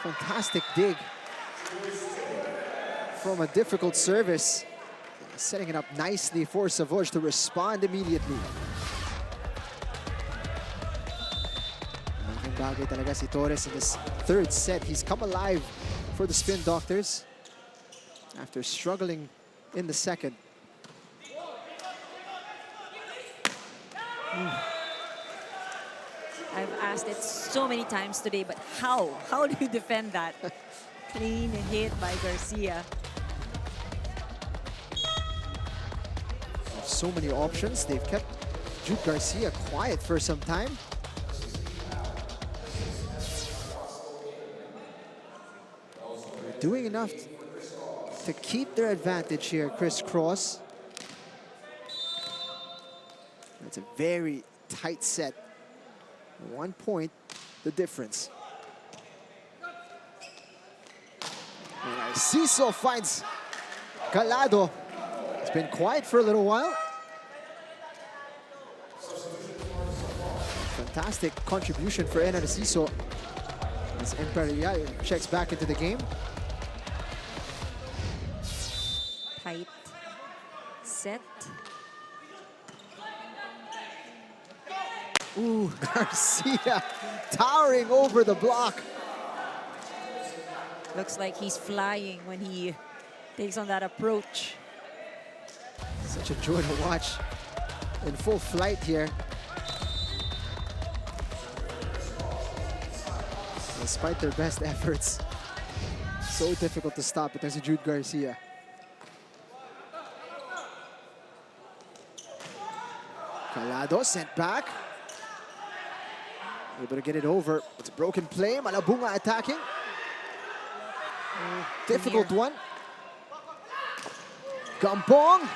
Speaker 1: Fantastic dig from a difficult service. Setting it up nicely for Savouge to respond immediately. Malaking bagay talaga si Torres in this third set. He's come alive for the Spin Doctors after struggling in the second.
Speaker 2: I've asked it so many times today, but how? How do you defend that? Clean hit by Garcia.
Speaker 1: So many options. They've kept Jude Garcia quiet for some time. They're doing enough to keep their advantage here, Criss Cross. It's a very tight set. 1 point, the difference. And Narciso finds Calado. It's been quiet for a little while. Fantastic contribution for Narciso as Imperial checks back into the game.
Speaker 2: Tight set.
Speaker 1: Ooh, Garcia towering over the block.
Speaker 2: Looks like he's flying when he takes on that approach.
Speaker 1: Such a joy to watch in full flight here. Despite their best efforts, so difficult to stop because of Jude Garcia. Calado sent back. Able to get it over. It's a broken play. Malabunga attacking. Difficult one. Gampong.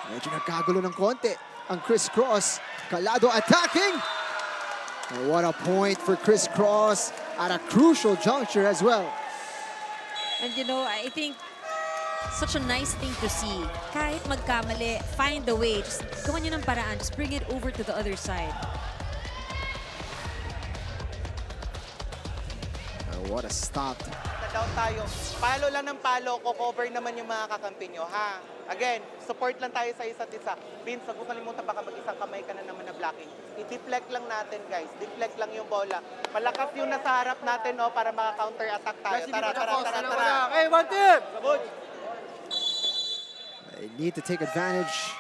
Speaker 1: Medyo nagkagulo ng konti ang Criss Cross. Calado attacking. And what a point for Criss Cross at a crucial juncture as well.
Speaker 2: And you know, I think such a nice thing to see. Kahit magkamali, find a way. Just gawan nyo ng paraan. Just bring it over to the other side.
Speaker 1: What a stop.
Speaker 4: Down tayo. Palo lang ng palo, ko-cover naman yung mga kakampi nyo, ha? Again, support lang tayo sa isa't isa. Vince, wag mo kalimutan, baka mag-isang kamay ka na naman na blocking. I-deflect lang natin, guys. Deflect lang yung bola. Malakas yung nasa harap natin, no, para maka-counter-attack tayo. Tara.
Speaker 7: Hey, one team!
Speaker 1: They need to take advantage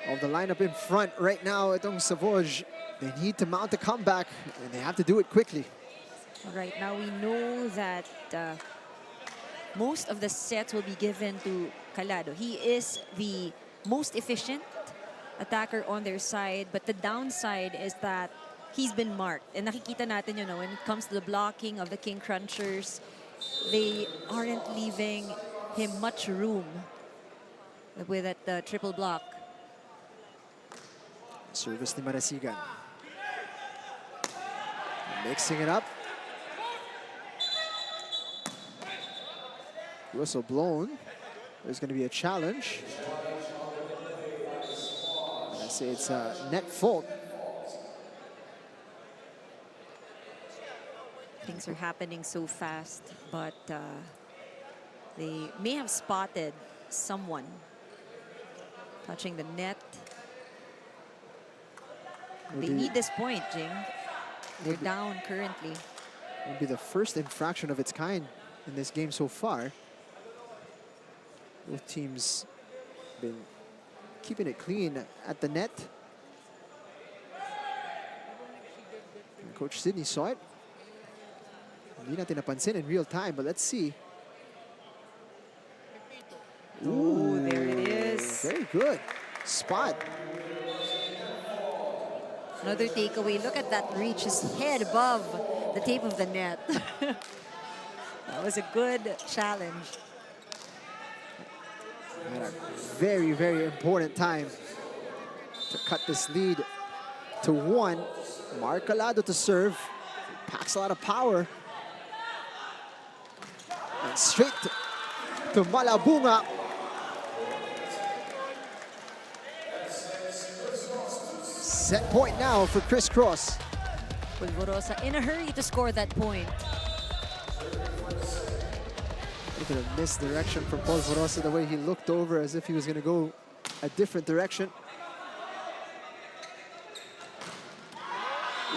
Speaker 1: of the lineup in front right now. Itong Savouge, they need to mount a comeback, and they have to do it quickly.
Speaker 2: Right now, we know that most of the sets will be given to Calado. He is the most efficient attacker on their side, but the downside is that he's been marked. And nakikita natin, you know, when it comes to the blocking of the King Crunchers, they aren't leaving him much room with that triple block.
Speaker 1: Service ni Marasigan. Mixing it up. Whistle blown. There's going to be a challenge. And I say it's a net fault.
Speaker 2: Things are happening so fast, but they may have spotted someone touching the net. They need this point, Jing. They're down currently.
Speaker 1: It would be the first infraction of its kind in this game so far. Both teams been keeping it clean at the net. And Coach Sidney saw it. Hindi natin napansin in real time, but let's see.
Speaker 2: Ooh, there it is.
Speaker 1: Very good spot.
Speaker 2: Another takeaway. Look at that reach. His head above the tape of the net. That was a good challenge.
Speaker 1: At a very, very important time to cut this lead to 1. Mark Calado to serve. Packs a lot of power. And straight to Malabunga. Set point now for Criss Cross.
Speaker 2: Pulvorosa in a hurry to score that point.
Speaker 1: Look at a misdirection from Pulvorosa, the way he looked over as if he was going to go a different direction.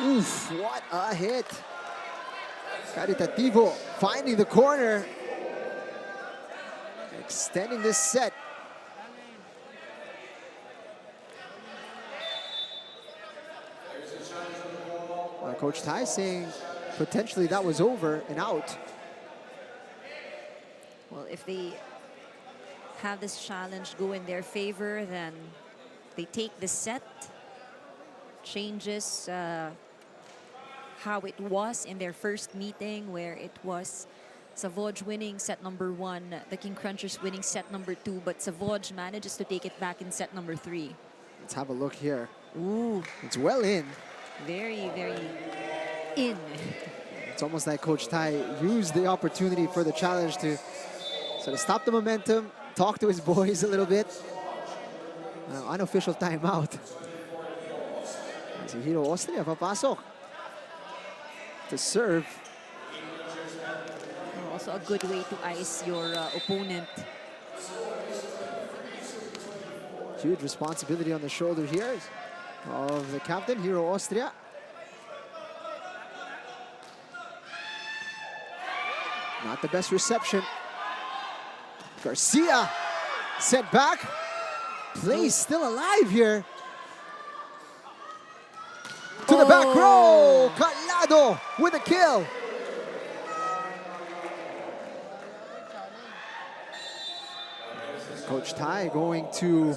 Speaker 1: Oof, what a hit. Caritativo finding the corner. Extending this set. Coach Tai saying potentially that was over and out.
Speaker 2: Well, if they have this challenge go in their favor, then they take the set, changes how it was in their first meeting, where it was Savouge winning set number 1, the King Crunchers winning set number 2, but Savouge manages to take it back in set number 3.
Speaker 1: Let's have a look here.
Speaker 2: Ooh,
Speaker 1: it's well in.
Speaker 2: Very, very in.
Speaker 1: It's almost like Coach Tai used the opportunity for the challenge to sort of stop the momentum, talk to his boys a little bit. Unofficial timeout. Si Hiro Austria papasok to serve.
Speaker 2: Also a good way to ice your opponent.
Speaker 1: Huge responsibility on the shoulder here of the captain, Hiro Austria. Not the best reception. Garcia sent back. Play still alive here. To the back row. Calado with a kill. Coach Tai going to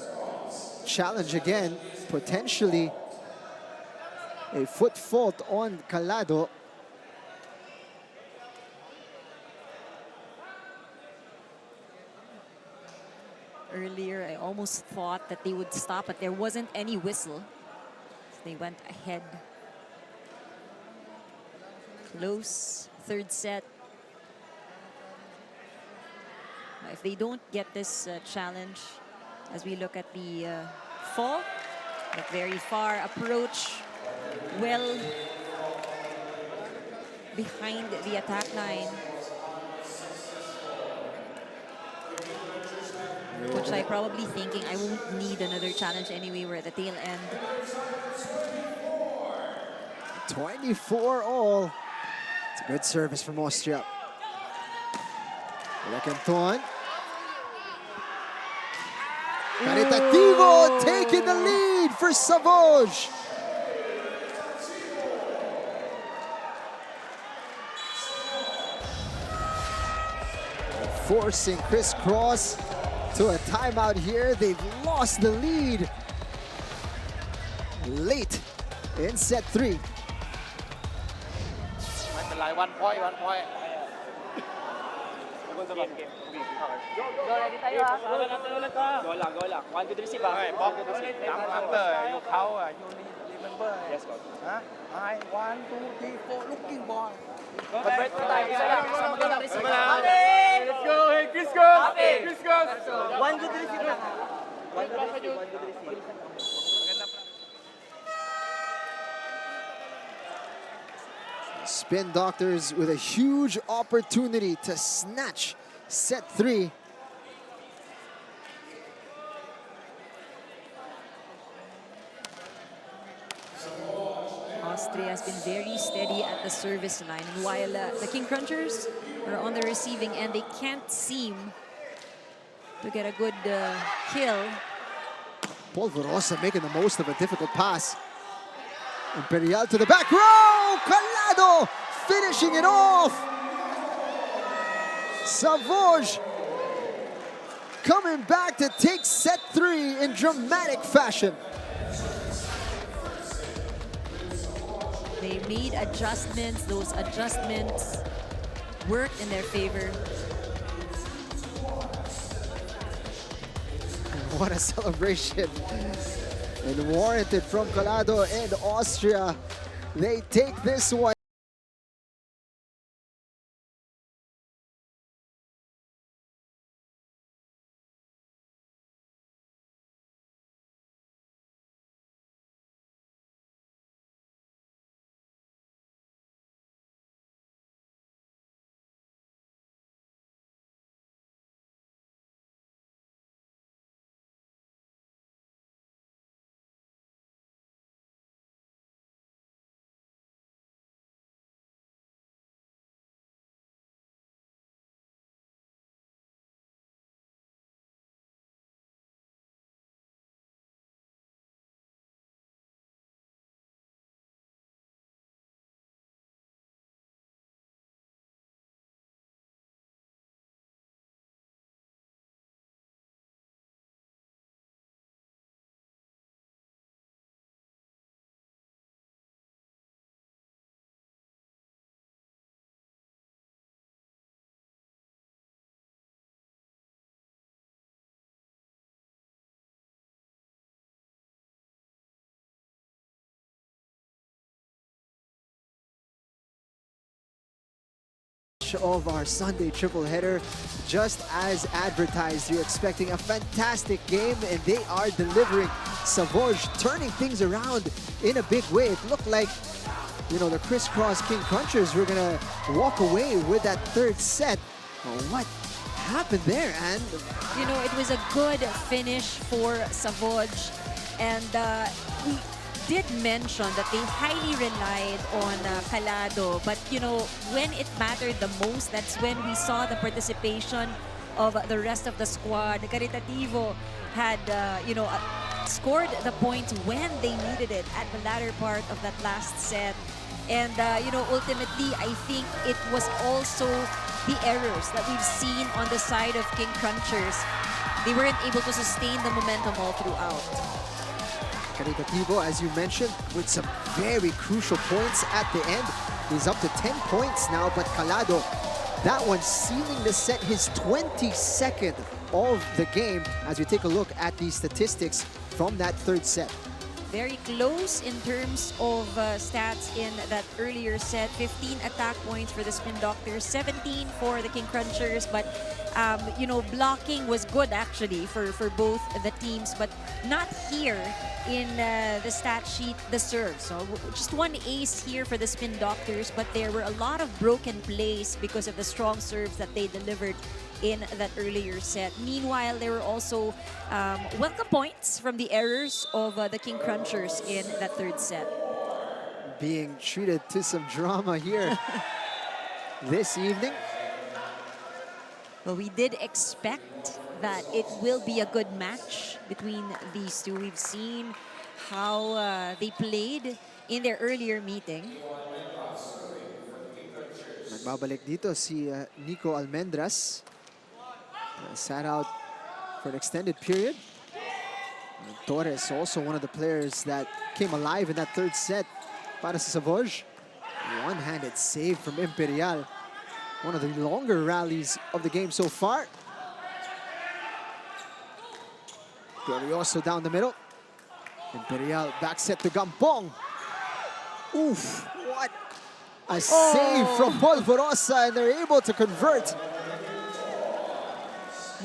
Speaker 1: challenge again, potentially a foot fault on Calado.
Speaker 2: Earlier, I almost thought that they would stop, but there wasn't any whistle. So they went ahead. Close, third set. If they don't get this challenge, as we look at the fall, the very far approach, well behind the attack line. Which I probably thinking I won't need another challenge anyway. We're at the tail end.
Speaker 1: 24 all. It's a good service from Austria. Lecanton. Caritativo taking the lead for Savouge. Forcing Criss Cross to a timeout here. They've lost the lead late in set 3.
Speaker 7: ไม่เป็นไร one point one point
Speaker 6: Go lang. 1, 2, 3, 10 ba?
Speaker 7: Bob, after you count, you remember.
Speaker 6: Yes, coach.
Speaker 7: Huh? I 1, 2, 3, 4, looking ball.
Speaker 6: Mag-break na tayo. Isa lang. Isa magandang receive.
Speaker 8: Let's go! Hey, Criss Cross! Criss Cross!
Speaker 6: 1, 2, 3, 10 lang. 1, 2, 3, 10.
Speaker 1: Spin Doctors with a huge opportunity to snatch set 3.
Speaker 2: Austria has been very steady at the service line. And while the King Crunchers are on the receiving end, they can't seem to get a good kill.
Speaker 1: Polvorosa making the most of a difficult pass. Imperial to the back row. Calado finishing it off. Savouge coming back to take set 3 in dramatic fashion.
Speaker 2: They made adjustments. Those adjustments worked in their favor.
Speaker 1: What a celebration. And warranted from Calado and Austria. They take this one. Of our Sunday triple header, just as advertised. You're expecting a fantastic game, and they are delivering. Savouge turning things around in a big way. It looked like, you know, the Criss Cross King Crunchers were gonna walk away with that third set. What happened there, and
Speaker 2: You know, it was a good finish for Savouge, and we did mention that they highly relied on Calado, but you know, when it mattered the most, that's when we saw the participation of the rest of the squad. Caritativo had, you know, scored the points when they needed it at the latter part of that last set. And, ultimately, I think it was also the errors that we've seen on the side of King Crunchers. They weren't able to sustain the momentum all throughout.
Speaker 1: Caritativo, as you mentioned, with some very crucial points at the end. He's up to 10 points now, but Calado, that one sealing the set, his 22nd of the game, as we take a look at the statistics from that third set.
Speaker 2: Very close in terms of stats in that earlier set. 15 attack points for the Spin Doctors, 17 for the King Crunchers. But, blocking was good actually for both the teams, but not here in the stat sheet, the serve. So just one ace here for the Spin Doctors, but there were a lot of broken plays because of the strong serves that they delivered in that earlier set. Meanwhile, there were also welcome points from the errors of the King Crunchers in that third set.
Speaker 1: Being treated to some drama here this evening.
Speaker 2: Well, we did expect that it will be a good match between these two. We've seen how they played in their earlier meeting.
Speaker 1: Nagbabalik dito si Nico Almendras. Sat out for an extended period. And Torres, also one of the players that came alive in that third set para sa Savouge. One-handed save from Imperial. One of the longer rallies of the game so far. Glorioso down the middle. Imperial back set to Gampong. Oof, what a save from Polvorosa, and they're able to convert.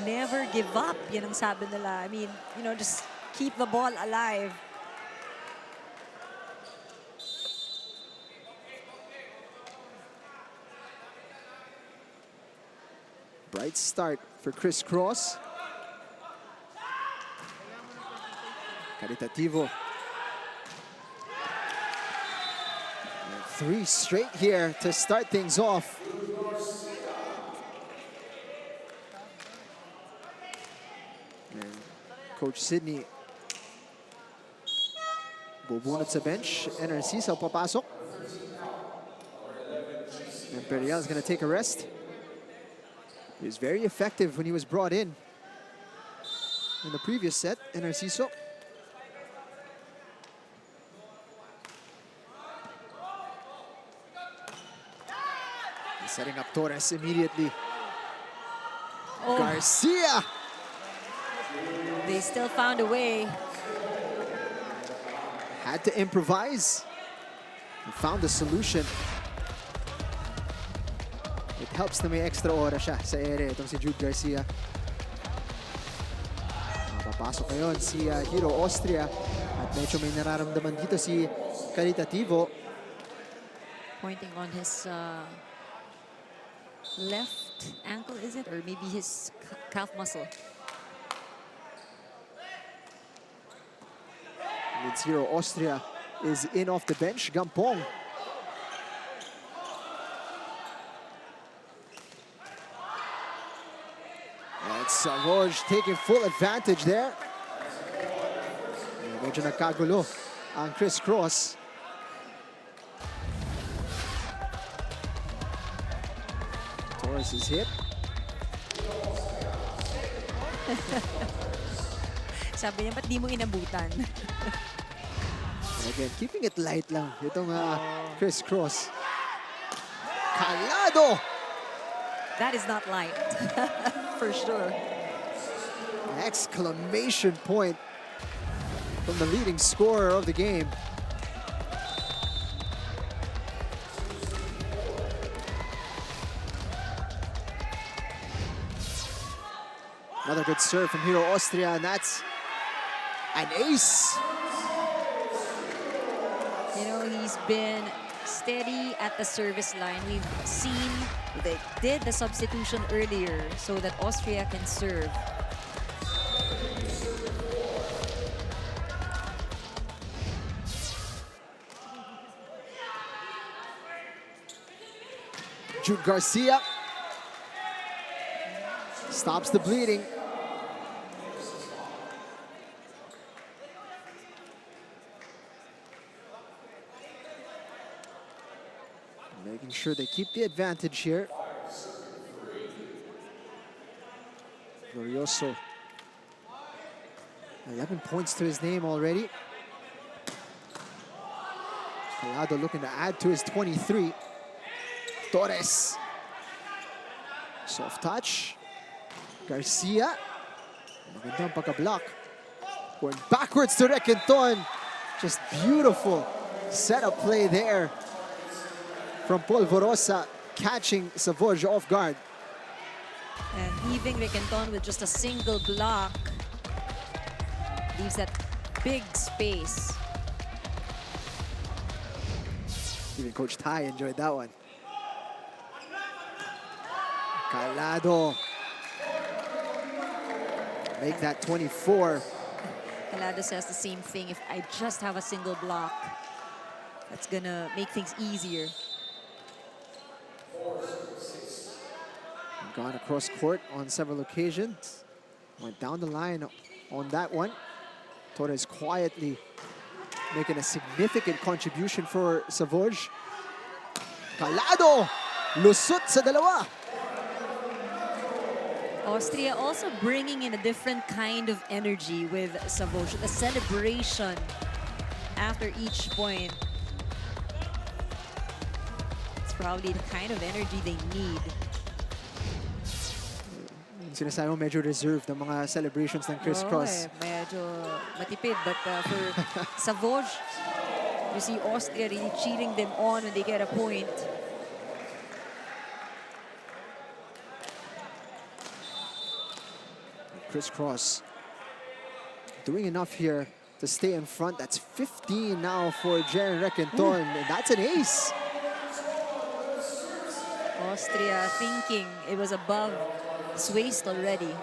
Speaker 2: Never give up, yan ang sabi nila. I mean, just keep the ball alive.
Speaker 1: Bright start for Criss Cross. Caritativo. And 3 straight here to start things off. And Coach Sidney bubunot sa bench. NRC papasok. Imperial is going to take a rest. He was very effective when he was brought in the previous set, Narciso. Setting up Torres immediately.
Speaker 2: Oh.
Speaker 1: Garcia!
Speaker 2: They still found a way.
Speaker 1: Had to improvise. And found a solution. It helps na may extra oras siya sa ere itong si Jude Garcia. Papasok ngayon si Hero Austria at medyo may nararamdaman dito si Caritativo.
Speaker 2: Pointing on his left ankle, is it? Or maybe his calf muscle.
Speaker 1: And it's Hero Austria is in off the bench. Gampong. And Savouge taking full advantage there. Medyo nagkagulo ang Criss Cross. Torres is hit.
Speaker 2: Sabi niya, ba't di mo inabutan?
Speaker 1: Again, keeping it light lang. Itong Criss Cross. Calado!
Speaker 2: That is not light, for sure.
Speaker 1: Exclamation point from the leading scorer of the game. Another good serve from Hero Austria, and that's an ace.
Speaker 2: You know, he's been steady at the service line. We've seen they did the substitution earlier so that Austria can serve.
Speaker 1: Jude Garcia stops the bleeding. Making sure they keep the advantage here. Glorioso. 11 points to his name already. Calado looking to add to his 23. Torres. Soft touch. Garcia. Magandang pagka-block. Going backwards to Requenton. Just beautiful setup play there from Polvorosa, catching Savouge off guard.
Speaker 2: And leaving Requenton with just a single block leaves that big space.
Speaker 1: Even Coach Ty enjoyed that one. Calado. Make that 24.
Speaker 2: Calado says the same thing. If I just have a single block, that's gonna make things easier.
Speaker 1: Gone across court on several occasions. Went down the line on that one. Torres quietly making a significant contribution for Savouge. Calado! Lusot sa dalawa.
Speaker 2: Austria also bringing in a different kind of energy with Savouge. The celebration after each point. It's probably the kind of energy they need.
Speaker 1: Sinasabi mo medyo reserved ang mga celebrations ng Criss Cross.
Speaker 2: Medyo matipid. But for Savouge, you see Austria really cheating them on when they get a point.
Speaker 1: Criss Cross doing enough here to stay in front. That's 15 now for Jaren Requenton. And that's an ace.
Speaker 2: Austria thinking it was above his waist already.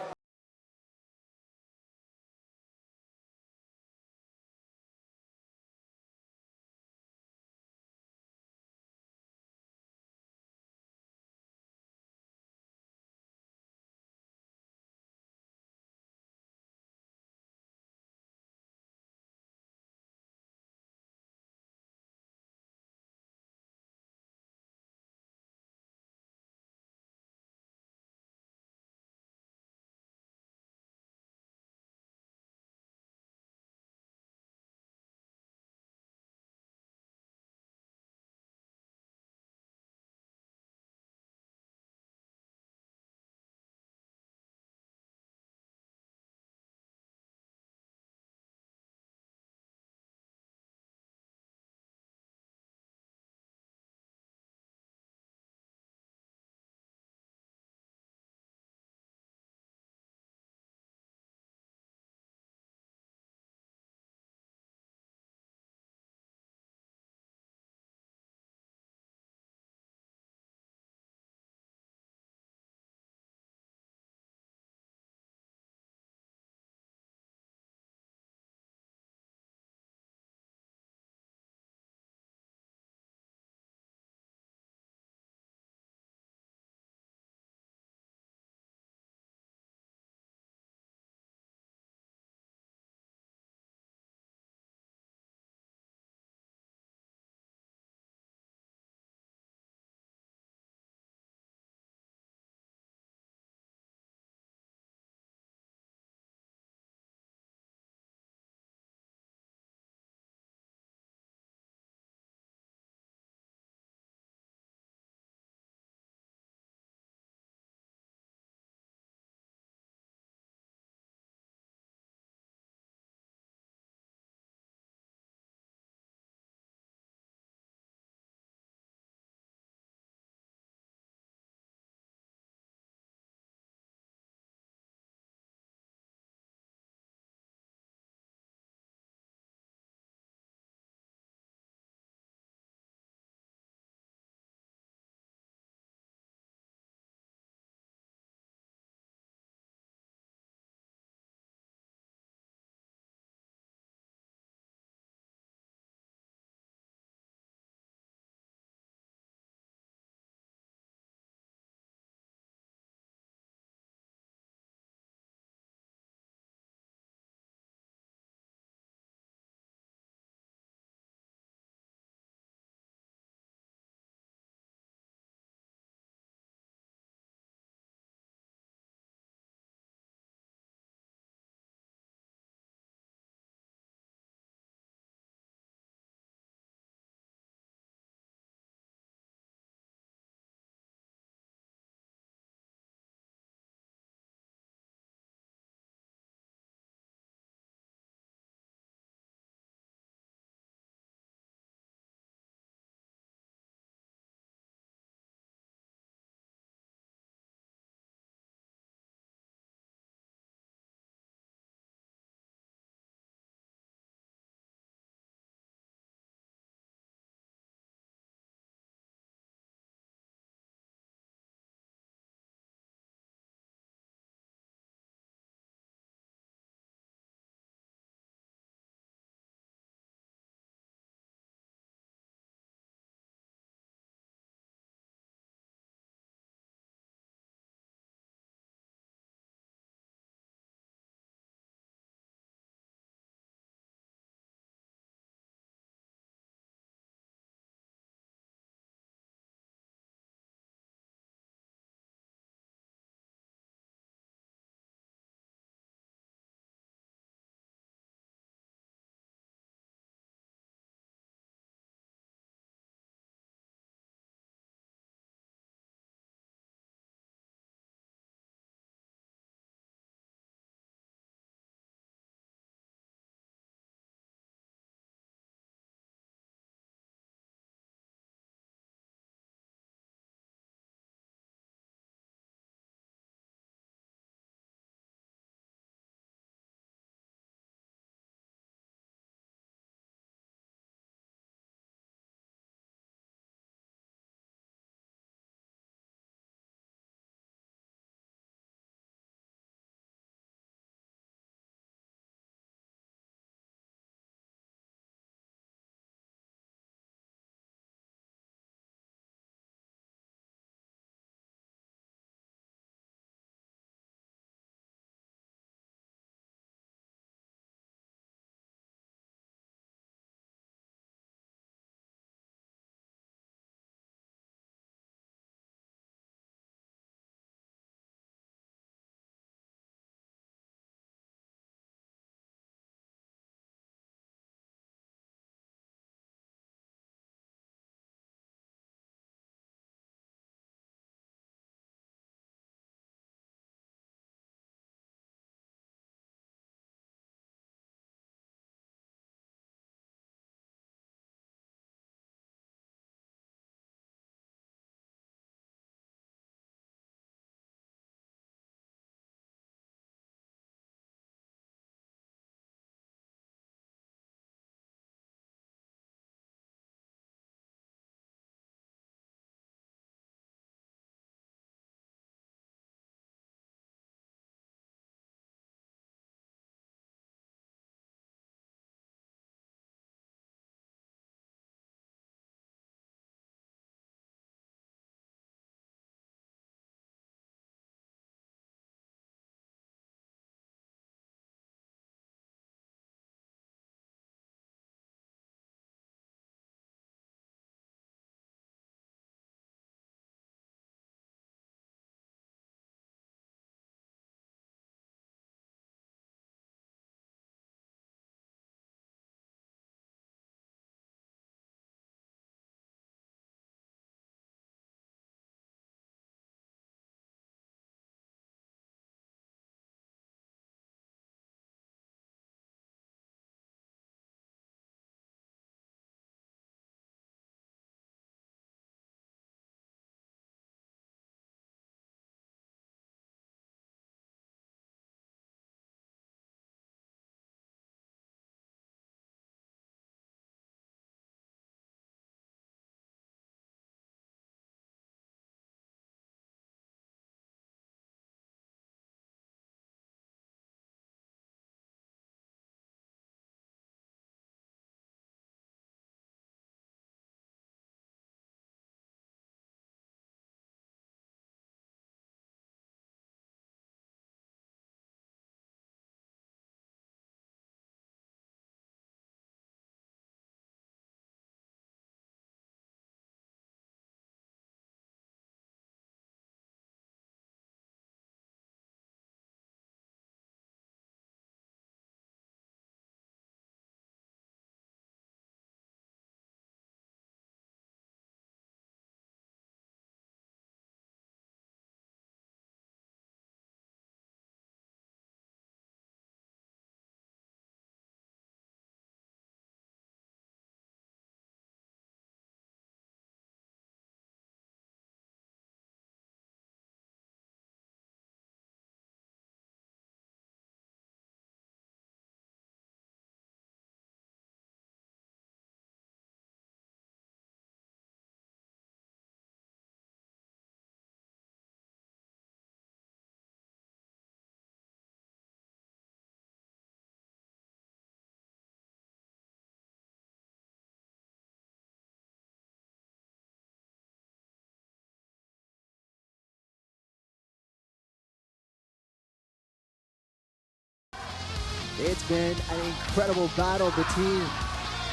Speaker 1: It's been an incredible battle between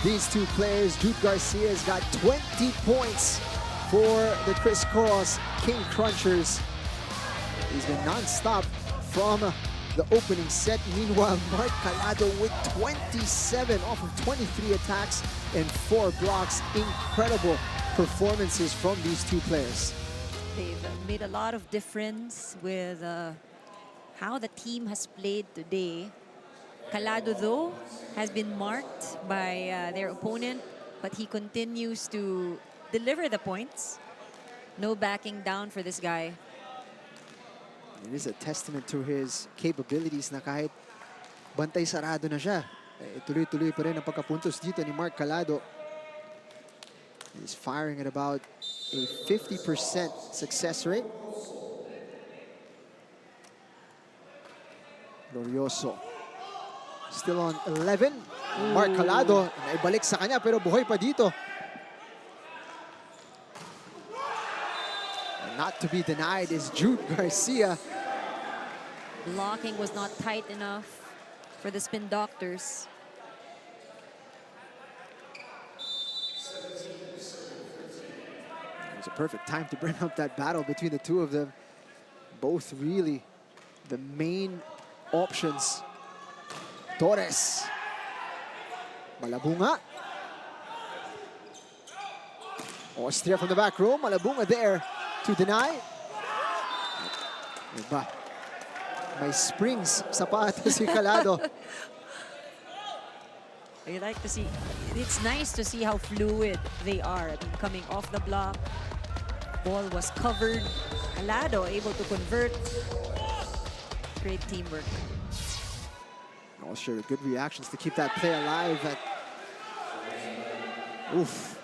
Speaker 1: these two players. Jude Garcia's got 20 points for the Criss Cross King Crunchers. He's been non-stop from the opening set. Meanwhile, Mark Calado with 27 off of 23 attacks and 4 blocks. Incredible performances from these two players.
Speaker 2: They've made a lot of difference with how the team has played today. Calado, though, has been marked by their opponent, but he continues to deliver the points. No backing down for this guy.
Speaker 1: It is a testament to his capabilities na kahit bantay sarado na siya, tuloy-tuloy pa rin ang pagkapuntos dito ni Mark Calado. He's firing at about a 50% success rate. Glorioso. Still on 11. Mark Calado, naibalik sa kanya pero buhay pa dito. And not to be denied is Jude Garcia.
Speaker 2: Blocking was not tight enough for the Spin Doctors.
Speaker 1: It was a perfect time to bring up that battle between the two of them. Both really the main options. Torres. Malabunga. Austria from the back row. Malabunga there to deny. Iba. May springs sapatos si Calado.
Speaker 2: I like to see, it's nice to see how fluid they are. I mean, coming off the block, ball was covered. Calado able to convert. Great teamwork.
Speaker 1: Austria with good reactions to keep that play alive. Oof.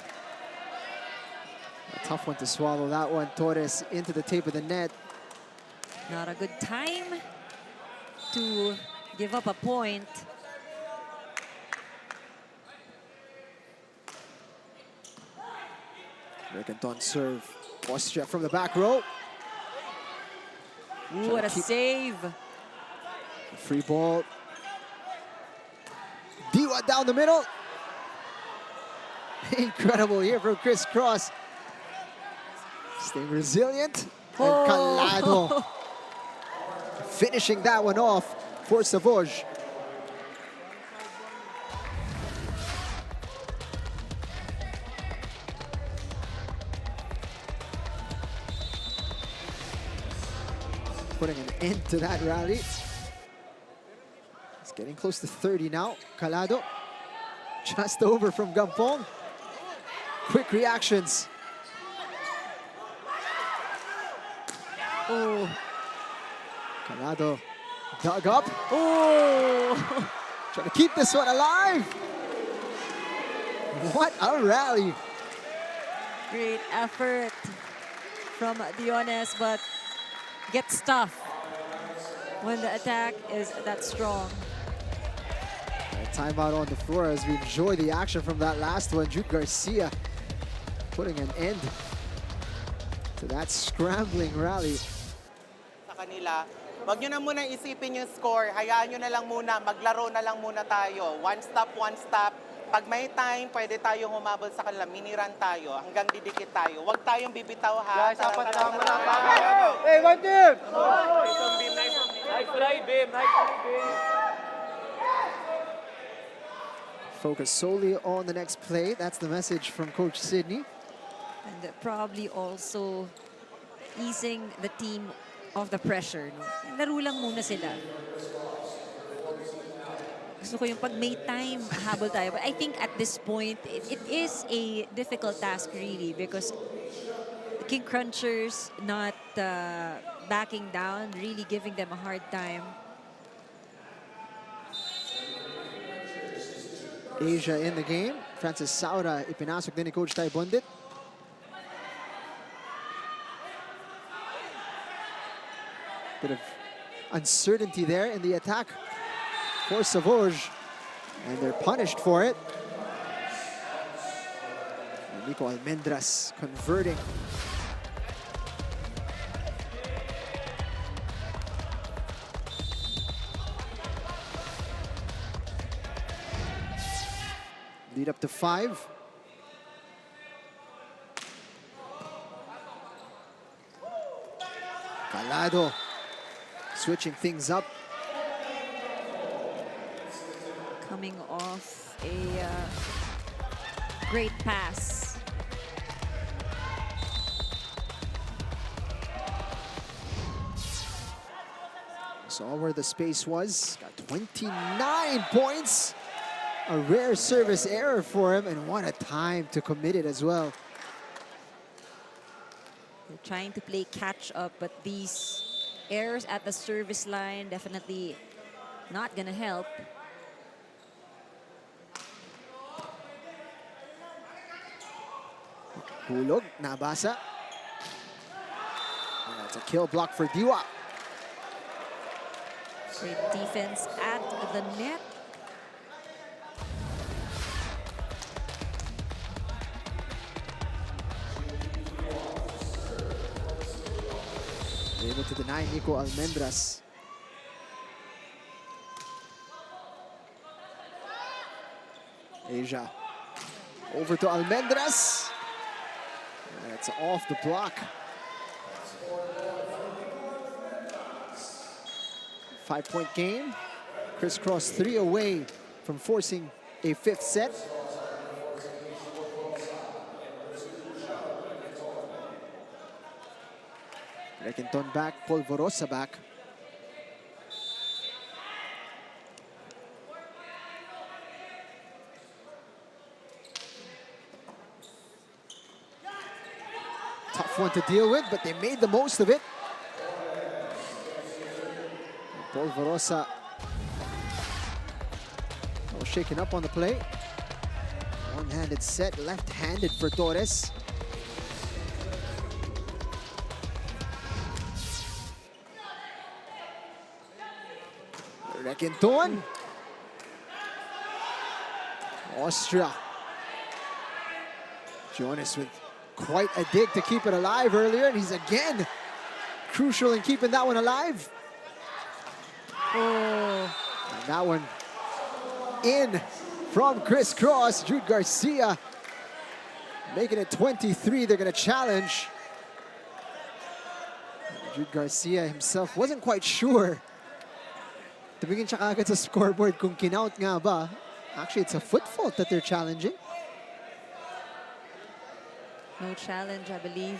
Speaker 1: A tough one to swallow that one. Torres into the tape of the net.
Speaker 2: Not a good time to give up a point.
Speaker 1: Mercanton serve. Austria from the back row.
Speaker 2: Ooh, what a save.
Speaker 1: Free ball. Diwa down the middle. Incredible here from Criss Cross. Staying resilient. And Calado finishing that one off for Savouge. Putting an end to that rally. It's getting close to 30 now. Calado just over from Gampong. Quick reactions. Oh. Calado dug up.
Speaker 2: Oh.
Speaker 1: Trying to keep this one alive. What a rally.
Speaker 2: Great effort from Diones, but gets tough when the attack is that strong.
Speaker 1: Timeout on the floor as we enjoy the action from that last one. Jude Garcia putting an end to that scrambling rally.
Speaker 4: Sa kanila, wag nyo na muna isipin yung score. Hayaan nyo na lang muna. Maglaro na lang muna tayo. One stop, one stop. Pag may time, pwede tayong humabol sa kanila. Mini-run tayo. Hanggang didikit tayo. Wag tayong bibitaw ha.
Speaker 6: Guys, apat na muna. Hey, one team! Nice try, Bim. Nice try, Bim.
Speaker 1: Focus solely on the next play. That's the message from Coach Sydney.
Speaker 2: And probably also easing the team of the pressure. No? Laro lang muna sila. Gusto ko yung pag may time, habol tayo. But I think at this point, it is a difficult task really because the King Crunchers not backing down, really giving them a hard time.
Speaker 1: Asia in the game. Francis Saura ipinasok din ni Coach Tai Bundit. Bit of uncertainty there in the attack for Savouge, and they're punished for it. And Nico Almendras converting. Lead up to 5. Calado switching things up.
Speaker 2: Coming off a great pass.
Speaker 1: Saw where the space was. Got 29 points. A rare service error for him, and what a time to commit it as well.
Speaker 2: They're trying to play catch up, but these errors at the service line definitely not gonna help.
Speaker 1: Hulog, nabasa. And that's a kill block for Diwa.
Speaker 2: Great defense at the net.
Speaker 1: Able to deny Nico Almendras. Asia. Over to Almendras. That's off the block. 5-point game. Criss Cross 3 away from forcing a 5th set. Requinton back, Polvorosa back. Tough one to deal with, but they made the most of it. Polvorosa shaken up on the play. One-handed set, left-handed for Torres. Requinton. Austria. Jonas with quite a dig to keep it alive earlier, and he's again crucial in keeping that one alive.
Speaker 2: Oh,
Speaker 1: And that one in from Criss Cross. Jude Garcia making it 23. They're going to challenge. Jude Garcia himself wasn't quite sure. Tumingin siya kagad sa scoreboard kung kinout nga ba. Actually, it's a foot fault that they're challenging.
Speaker 2: no challenge, I believe.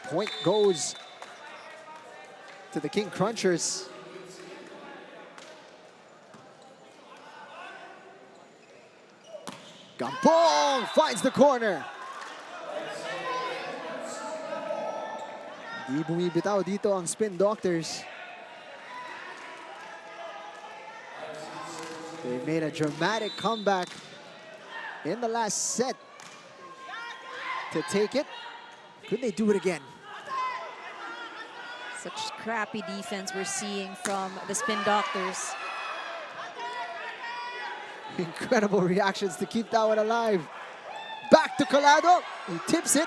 Speaker 1: Point goes to the King Crunchers. Gampong finds the corner. Di bumibitaw dito ang Spin Doctors. They made a dramatic comeback in the last set to take it. Could they do it again?
Speaker 2: Such crappy defense we're seeing from the Spin Doctors.
Speaker 1: Incredible reactions to keep that one alive. Back to Calado. He tips it.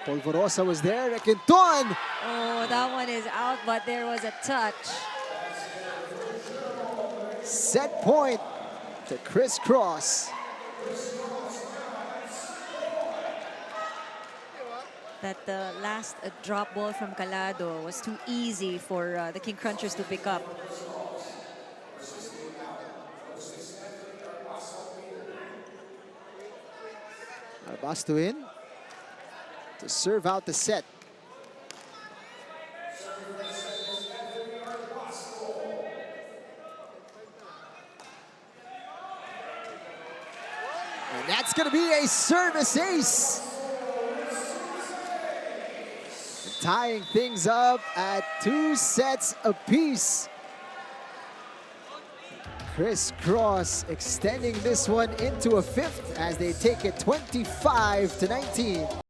Speaker 1: Polvorosa was there. Requinton.
Speaker 2: Oh, that one is out, but there was a touch.
Speaker 1: Set point to Criss Cross.
Speaker 2: That the last drop ball from Calado was too easy for the King Crunchers to pick up.
Speaker 1: Arbastuin to serve out the set. And that's going to be a service ace. Tying things up at 2 sets apiece. Criss Cross extending this one into a 5th as they take it 25-19.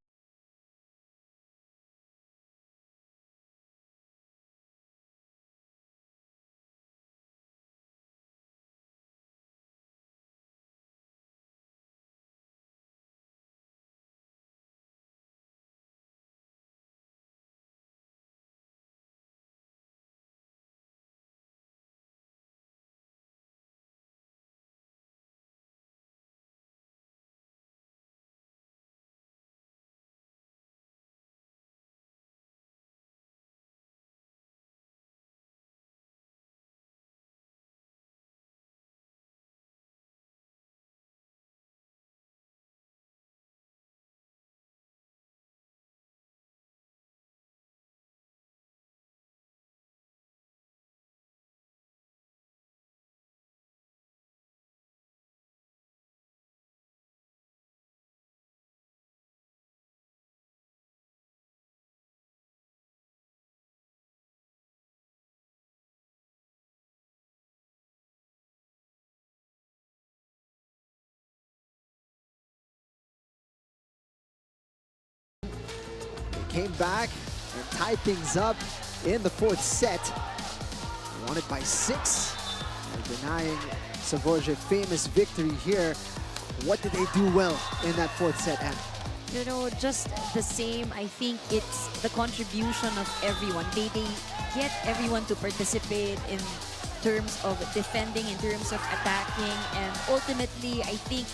Speaker 1: came back and tied things up in the fourth set. Won it by 6. They're denying Savouge a famous victory here. What did they do well in that fourth set, Anne?
Speaker 2: You know, just the same. I think it's the contribution of everyone. They get everyone to participate in terms of defending, in terms of attacking, and ultimately, I think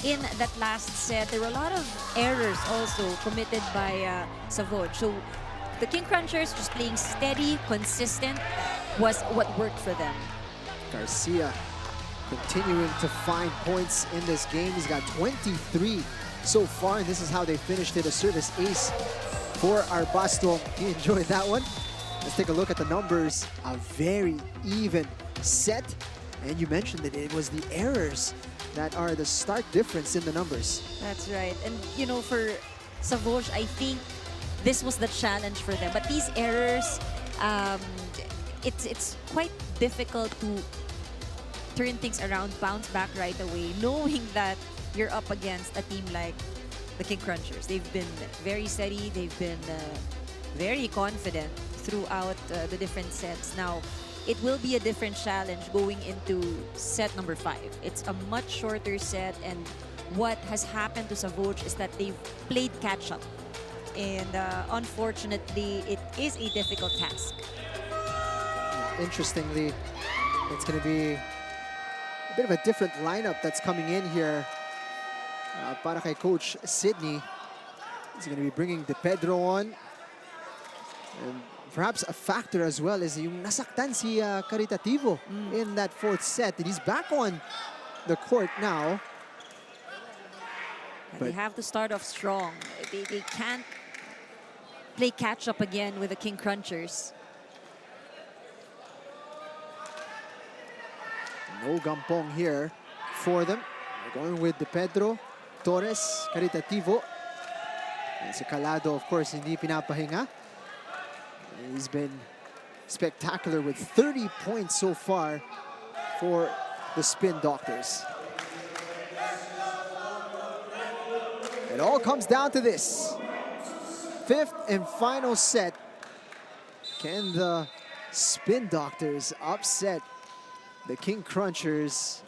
Speaker 2: in that last set, there were a lot of errors also committed by Savouge. So the King Crunchers just playing steady, consistent was what worked for them.
Speaker 1: Garcia continuing to find points in this game. He's got 23 so far, and this is how they finished it, a service ace for Arbasto. You enjoyed that one? Let's take a look at the numbers. A very even set. And you mentioned that it was the errors that are the stark difference in the numbers.
Speaker 2: That's right. And, you know, for Savouge, I think this was the challenge for them. But these errors, it's quite difficult to turn things around, bounce back right away, knowing that you're up against a team like the King Crunchers. They've been very steady. They've been very confident throughout the different sets. Now, it will be a different challenge going into set number 5. It's a much shorter set, and what has happened to Savouge is that they've played catch-up. And unfortunately, it is a difficult task.
Speaker 1: Interestingly, it's going to be a bit of a different lineup that's coming in here para kay Coach Sydney. He's going to be bringing De Pedro on. And perhaps a factor as well is yung nasaktan si Caritativo in that fourth set. And he's back on the court now.
Speaker 2: They have to start off strong. They can't play catch-up again with the King Crunchers.
Speaker 1: No gampong here for them. They're going with De Pedro, Torres, Caritativo. And si Calado, of course, hindi pinapahinga. He's been spectacular with 30 points so far for the Spin Doctors. It all comes down to this. 5th and final set. Can the Spin Doctors upset the King Crunchers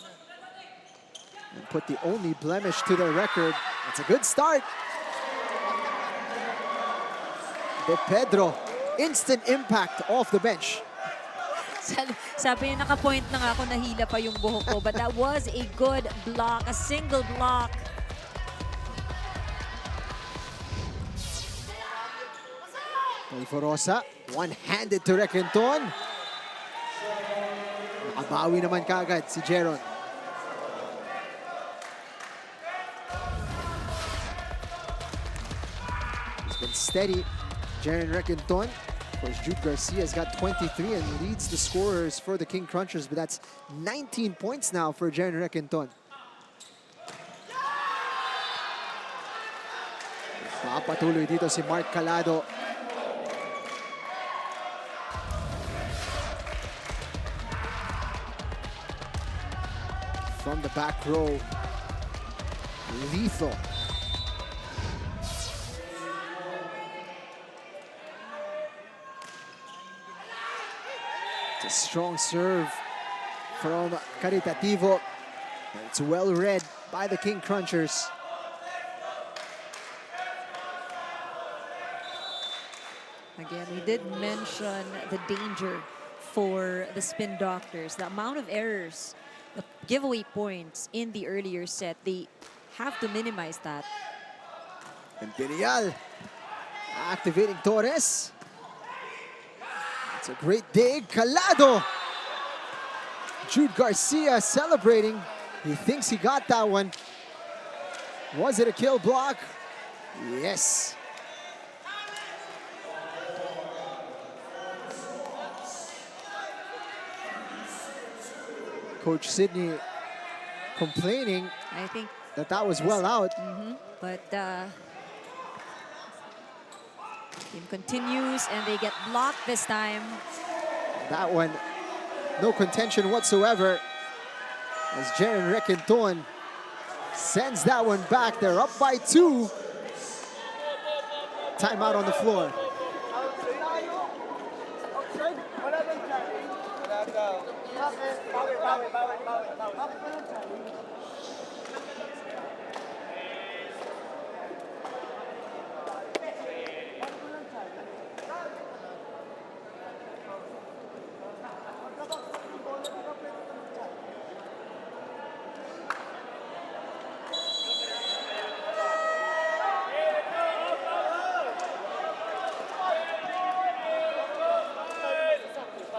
Speaker 1: and put the only blemish to their record? It's a good start. De Pedro, instant impact off the bench.
Speaker 2: Sabi niya, naka-point na nga ako, nahila pa yung buhok ko. But that was a good block, a single block.
Speaker 1: Polforosa, one-handed to Requenton. Nakabawi naman kaagad si Jeron. He's been steady, Jeron Requenton. Of course, Jude Garcia's got 23 and leads the scorers for the King Crunchers, but that's 19 points now for Jeron Requenton. Papatuloy dito si Mark Calado. From the back row, lethal. It's a strong serve from Caritativo. And it's well read by the King Crunchers.
Speaker 2: Again, we did mention the danger for the Spin Doctors. The amount of errors, the giveaway points in the earlier set, they have to minimize that.
Speaker 1: Imperial activating Torres. It's a great dig. Calado. Jude Garcia celebrating. He thinks he got that one. Was it a kill block? Yes. Coach Sydney complaining,
Speaker 2: I think
Speaker 1: that was well out.
Speaker 2: But game continues and they get blocked this time.
Speaker 1: That one, no contention whatsoever. As Jeron Requenton sends that one back. They're up by 2. timeout on the floor.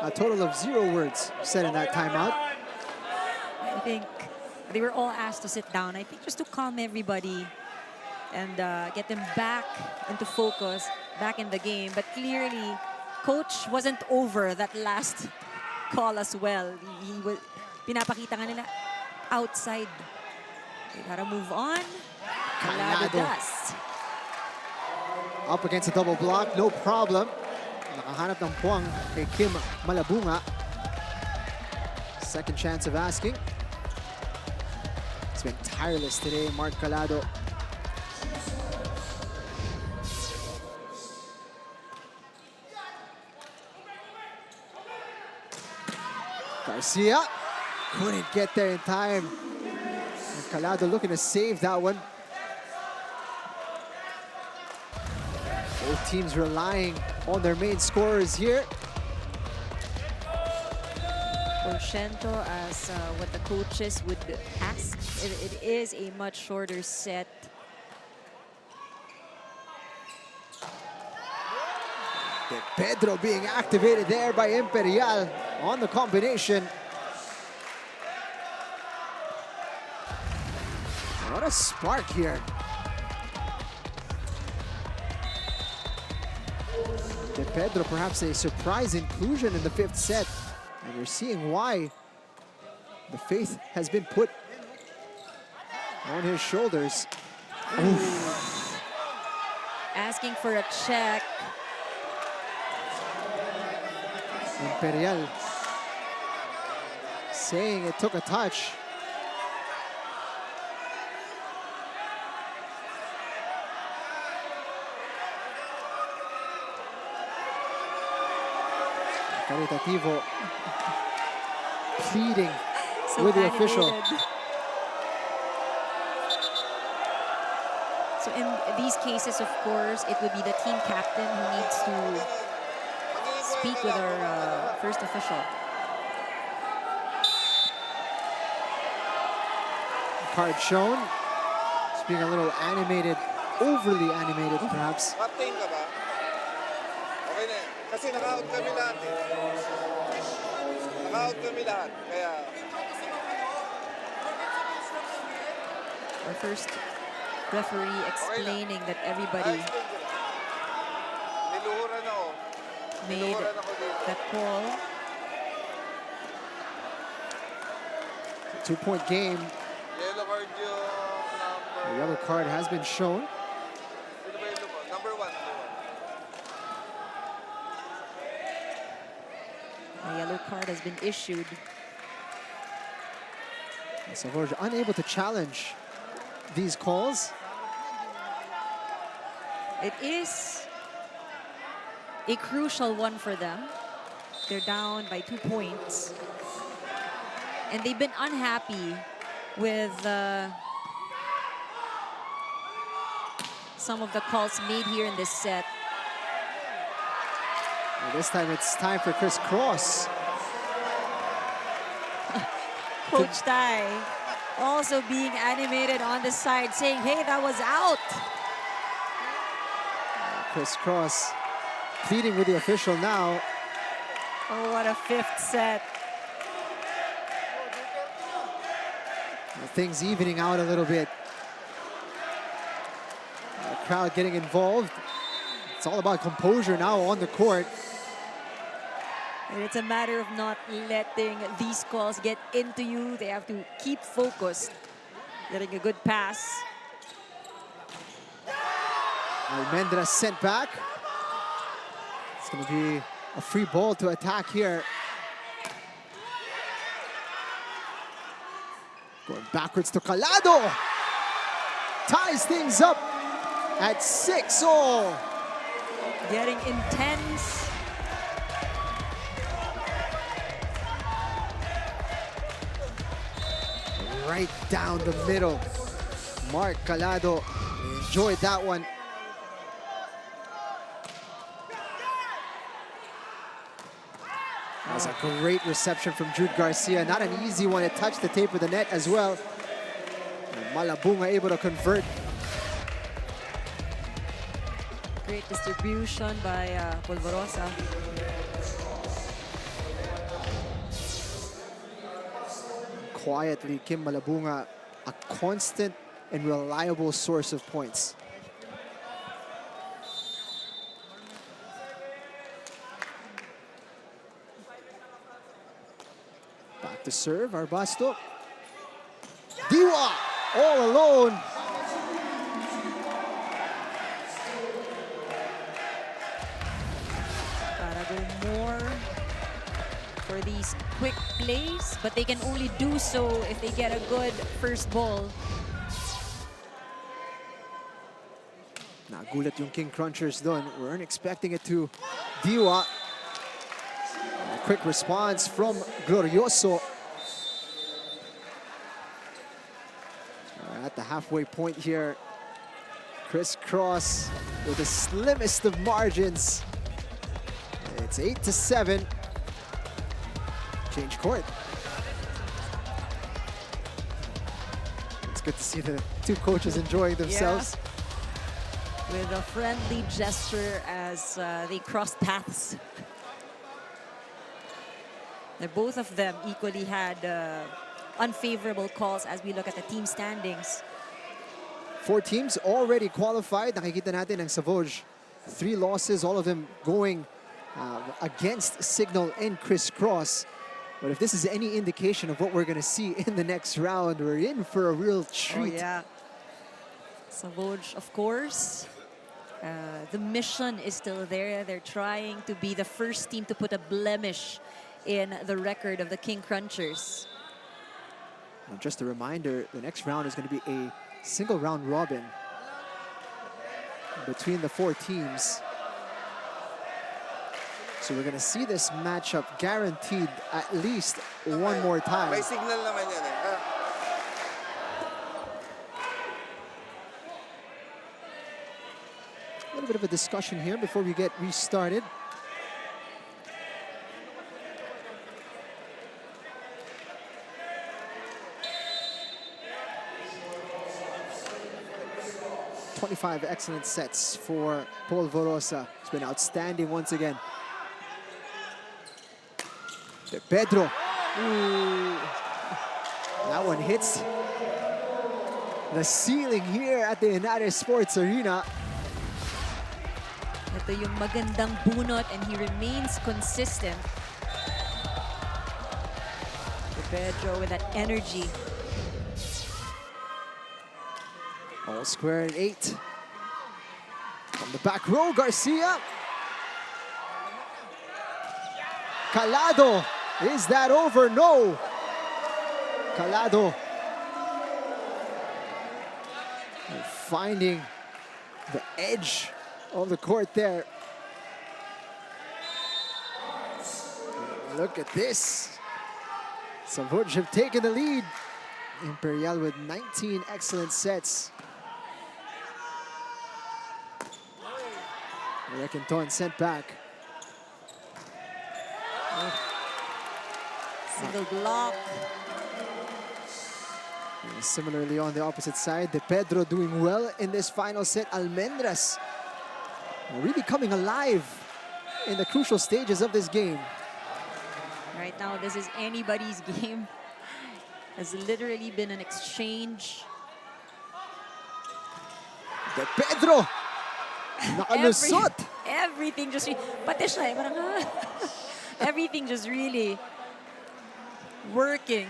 Speaker 1: A total of 0 words said in that timeout.
Speaker 2: I think they were all asked to sit down. I think just to calm everybody and get them back into focus, back in the game. But clearly, coach wasn't over that last call as well. He was pinapakita nga nila outside. They gotta move on. Calado does.
Speaker 1: Up against a double block, no problem. Nakahanap ng puwang kay Kim Malabunga. Second chance of asking. He's been tireless today, Mark Calado. Garcia couldn't get there in time. And Calado looking to save that one. Both teams relying on their main scorers here.
Speaker 2: Porciento, as what the coaches would ask. It is a much shorter set.
Speaker 1: Pedro being activated there by Imperial on the combination. What a spark here. De Pedro, perhaps a surprise inclusion in the 5th set. And you're seeing why the faith has been put on his shoulders. Oof.
Speaker 2: Asking for a check.
Speaker 1: Imperial saying it took a touch. Caritativo pleading
Speaker 2: So
Speaker 1: with the
Speaker 2: animated.
Speaker 1: official.
Speaker 2: So in these cases, of course, it would be the team captain who needs to speak with our first official.
Speaker 1: Card shown. It's being a little animated, overly animated perhaps.
Speaker 7: Captain ka ba? Okay na yan. Kasi naka-out kami lahat eh. Naka-out kami lahat. Kaya...
Speaker 2: Our first referee explaining that everybody
Speaker 7: Niluhuran ako.
Speaker 2: made that call.
Speaker 1: 2-point game.
Speaker 7: Yellow card yung number...
Speaker 1: The yellow card has been shown.
Speaker 7: Sino ba yellow mo? Number 1.
Speaker 2: A yellow card has been issued.
Speaker 1: Savouge unable to challenge these calls.
Speaker 2: It is a crucial one for them. They're down by 2 points. And they've been unhappy with some of the calls made here in this set.
Speaker 1: And this time it's time for Criss Cross.
Speaker 2: Coach Tai also being animated on the side, saying, hey, that was out.
Speaker 1: Criss Cross pleading with the official now.
Speaker 2: Oh, what a 5th set.
Speaker 1: Things evening out a little bit. The crowd getting involved. It's all about composure now on the court.
Speaker 2: And it's a matter of not letting these calls get into you. They have to keep focused, getting a good pass.
Speaker 1: Almendra sent back. It's going to be a free ball to attack here. Going backwards to Calado. Ties things up at 6-all.
Speaker 2: getting intense.
Speaker 1: Right down the middle. Mark Calado enjoyed that one. That was a great reception from Jude Garcia. Not an easy one. It touched the tape of the net as well. And Malabunga able to convert.
Speaker 2: Great distribution by Polvorosa.
Speaker 1: Quietly, Kim Malabunga, a constant and reliable source of points. Back to serve, Arbasto. Diwa, all alone.
Speaker 2: Gotta go more for these quick plays, but they can only do so if they get a good first ball.
Speaker 1: Nagulat yung King Crunchers doon. Weren't expecting it to Diwa. A quick response from Glorioso. At the halfway point here, Criss Cross with the slimmest of margins. It's 8-7. Change court. It's good to see the two coaches enjoying themselves.
Speaker 2: With a friendly gesture as they crossed paths. Both of them equally had unfavorable calls as we look at the team standings.
Speaker 1: 4 teams already qualified. Nakikita natin ang Savouge. 3 losses, all of them going against Signal and Criss Cross. But if this is any indication of what we're going to see in the next round, we're in for a real treat.
Speaker 2: Oh, yeah. Savouge, of course. The mission is still there. They're trying to be the first team to put a blemish in the record of the King Crunchers.
Speaker 1: And just a reminder, the next round is going to be a single round robin between the 4 teams. So we're going to see this matchup guaranteed at least one more time.
Speaker 10: May signal naman yan eh.
Speaker 1: A little bit of a discussion here before we get restarted. "25 excellent sets for Polvorosa. It's been outstanding once again. Pedro. Ooh. That one hits the ceiling here at the United Sports Arena.
Speaker 2: Ito yung magandang bunot and he remains consistent. Pedro with that energy.
Speaker 1: All square at 8. From the back row, Garcia. Calado. Is that over? No. Calado finding the edge of the court there. Look at this. Savouge have taken the lead. Imperial with 19 excellent sets. Requinton sent back.
Speaker 2: Single block.
Speaker 1: And similarly on the opposite side, De Pedro doing well in this final set. Almendras really coming alive in the crucial stages of this game.
Speaker 2: Right now, this is anybody's game. Has literally been an exchange.
Speaker 1: De Pedro! Nakalusot!
Speaker 2: Everything just... Pati siya, parang, everything just really working.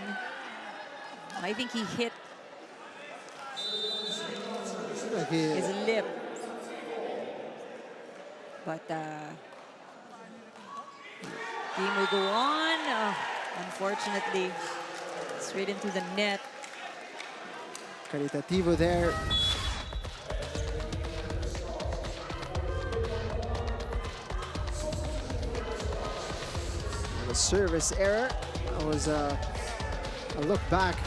Speaker 2: I think he hit his lip. But game will go on. Unfortunately, straight into the net.
Speaker 1: Caritativo there. The service error. That was a look back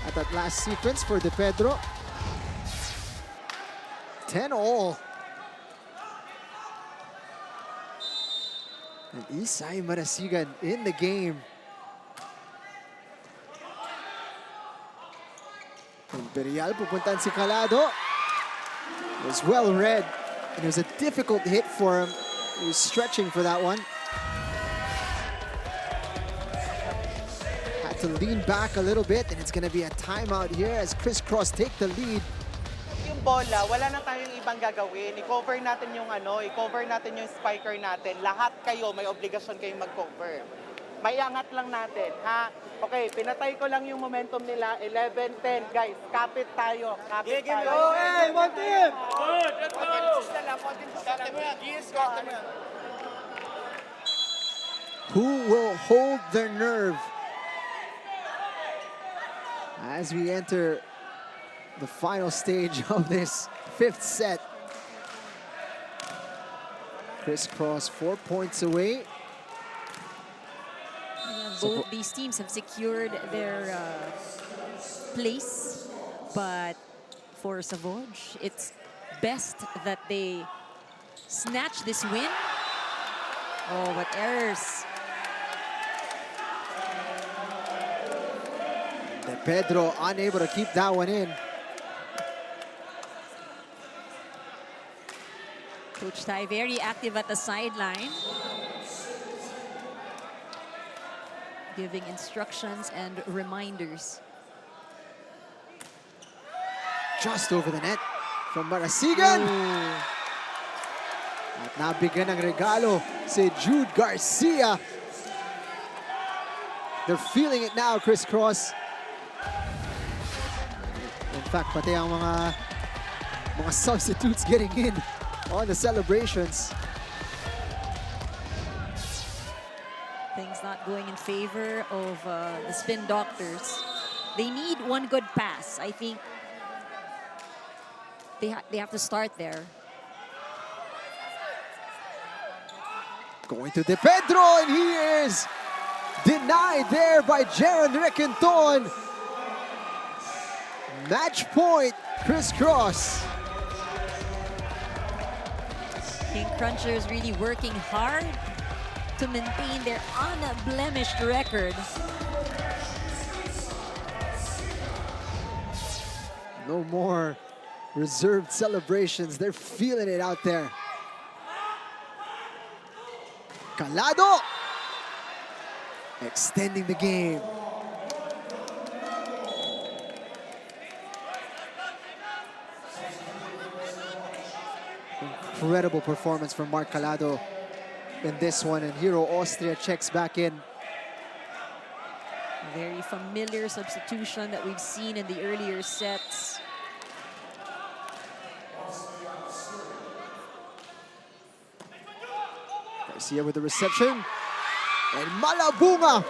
Speaker 1: at that last sequence for De Pedro. 10-all. And Isay Marasigan in the game. Imperial pupuntan si Calado. It was well read. And it was a difficult hit for him. He was stretching for that one. Had to lean back a little bit, and it's going to be a timeout here as Criss Cross take the lead.
Speaker 4: Yung bola, wala na tayong ibang gagawin. I-cover natin yung i-cover natin yung spiker natin. Lahat kayo may obligasyon kayong mag-cover. Maiangat lang natin, ha? Okay, pinatay ko lang yung momentum nila. 11-10, guys. Kapit tayo. Kapit tayo.
Speaker 6: Hey, one team!
Speaker 7: Good, let's go!
Speaker 1: Who will hold their nerve as we enter the final stage of this 5th set? Criss Cross 4 points away.
Speaker 2: Both these teams have secured their place, but for Savouge, it's best that they snatch this win. Oh, what errors.
Speaker 1: De Pedro unable to keep that one in.
Speaker 2: Coach Tai very active at the sideline, giving instructions and reminders.
Speaker 1: Just over the net from Marasigan. At nabigyan ng regalo si Jude Garcia. They're feeling it now, Criss Cross. In fact, pati ang mga substitutes getting in on the celebrations.
Speaker 2: Things not going in favor of the Spin Doctors. They need one good pass. I think they have to start there.
Speaker 1: Going to De Pedro, and he is denied there by Jaron Requenton. Match point, Criss Cross.
Speaker 2: King Crunchers really working hard to maintain their unblemished record.
Speaker 1: No more reserved celebrations. They're feeling it out there. Calado extending the game. Incredible performance from Mark Calado in this one, and Hero Austria checks back in.
Speaker 2: Very familiar substitution that we've seen in the earlier sets.
Speaker 1: Garcia with the reception. And Malabunga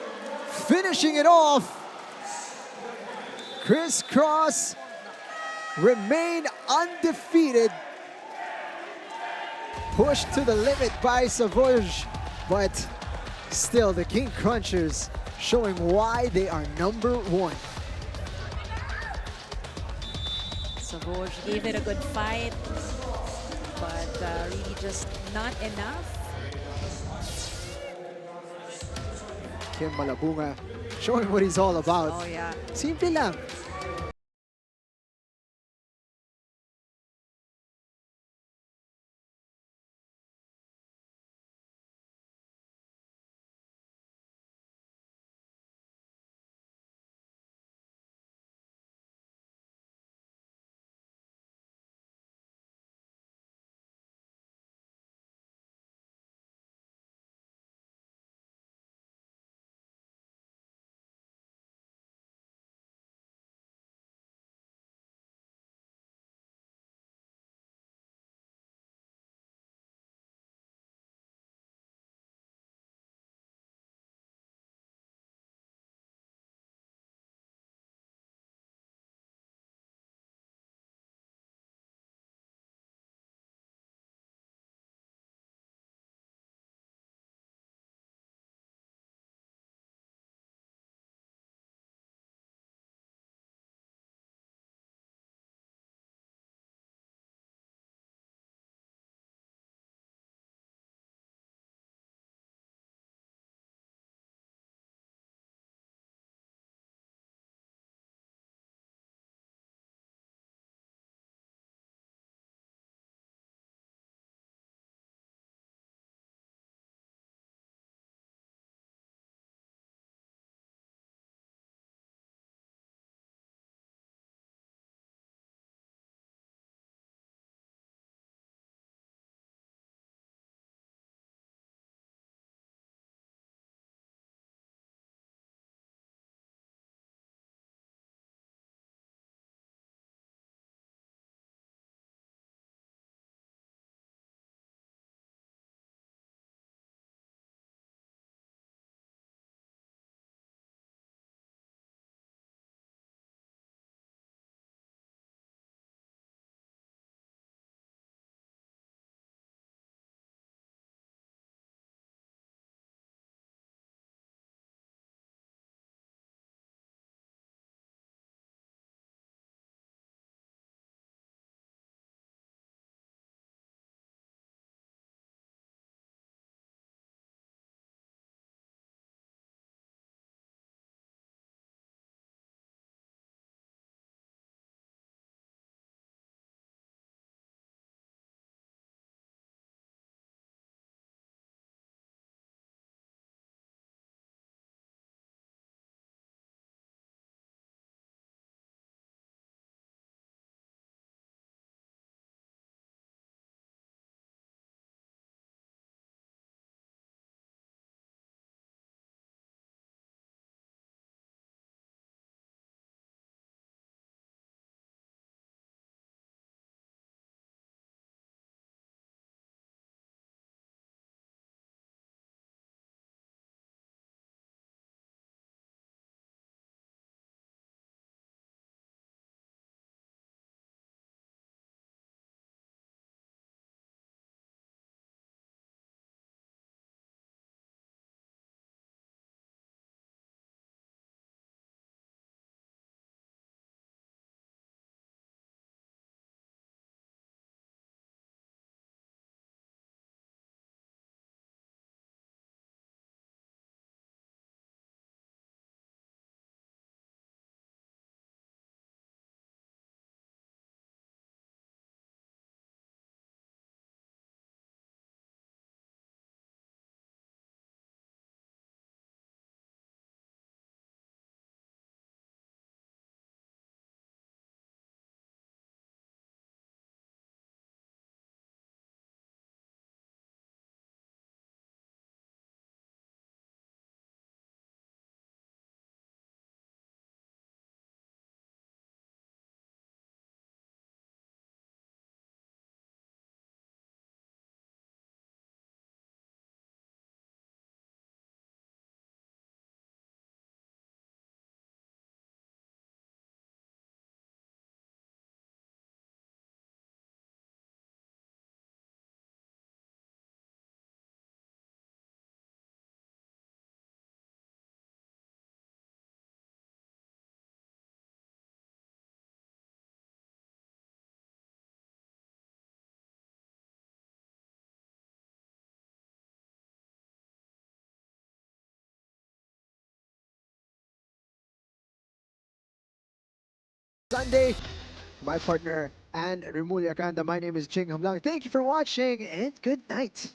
Speaker 1: finishing it off. Criss Cross remain undefeated. Pushed to the limit by Savouge, but still the King Crunchers showing why they are #1.
Speaker 2: Savouge gave it a good fight, but really just not enough.
Speaker 1: Kim Malabunga showing what he's all about.
Speaker 2: Oh yeah.
Speaker 1: Simple lang. Sunday. My partner and Remulia Kanda. My name is Jing Hamlang. Thank you for watching and good night.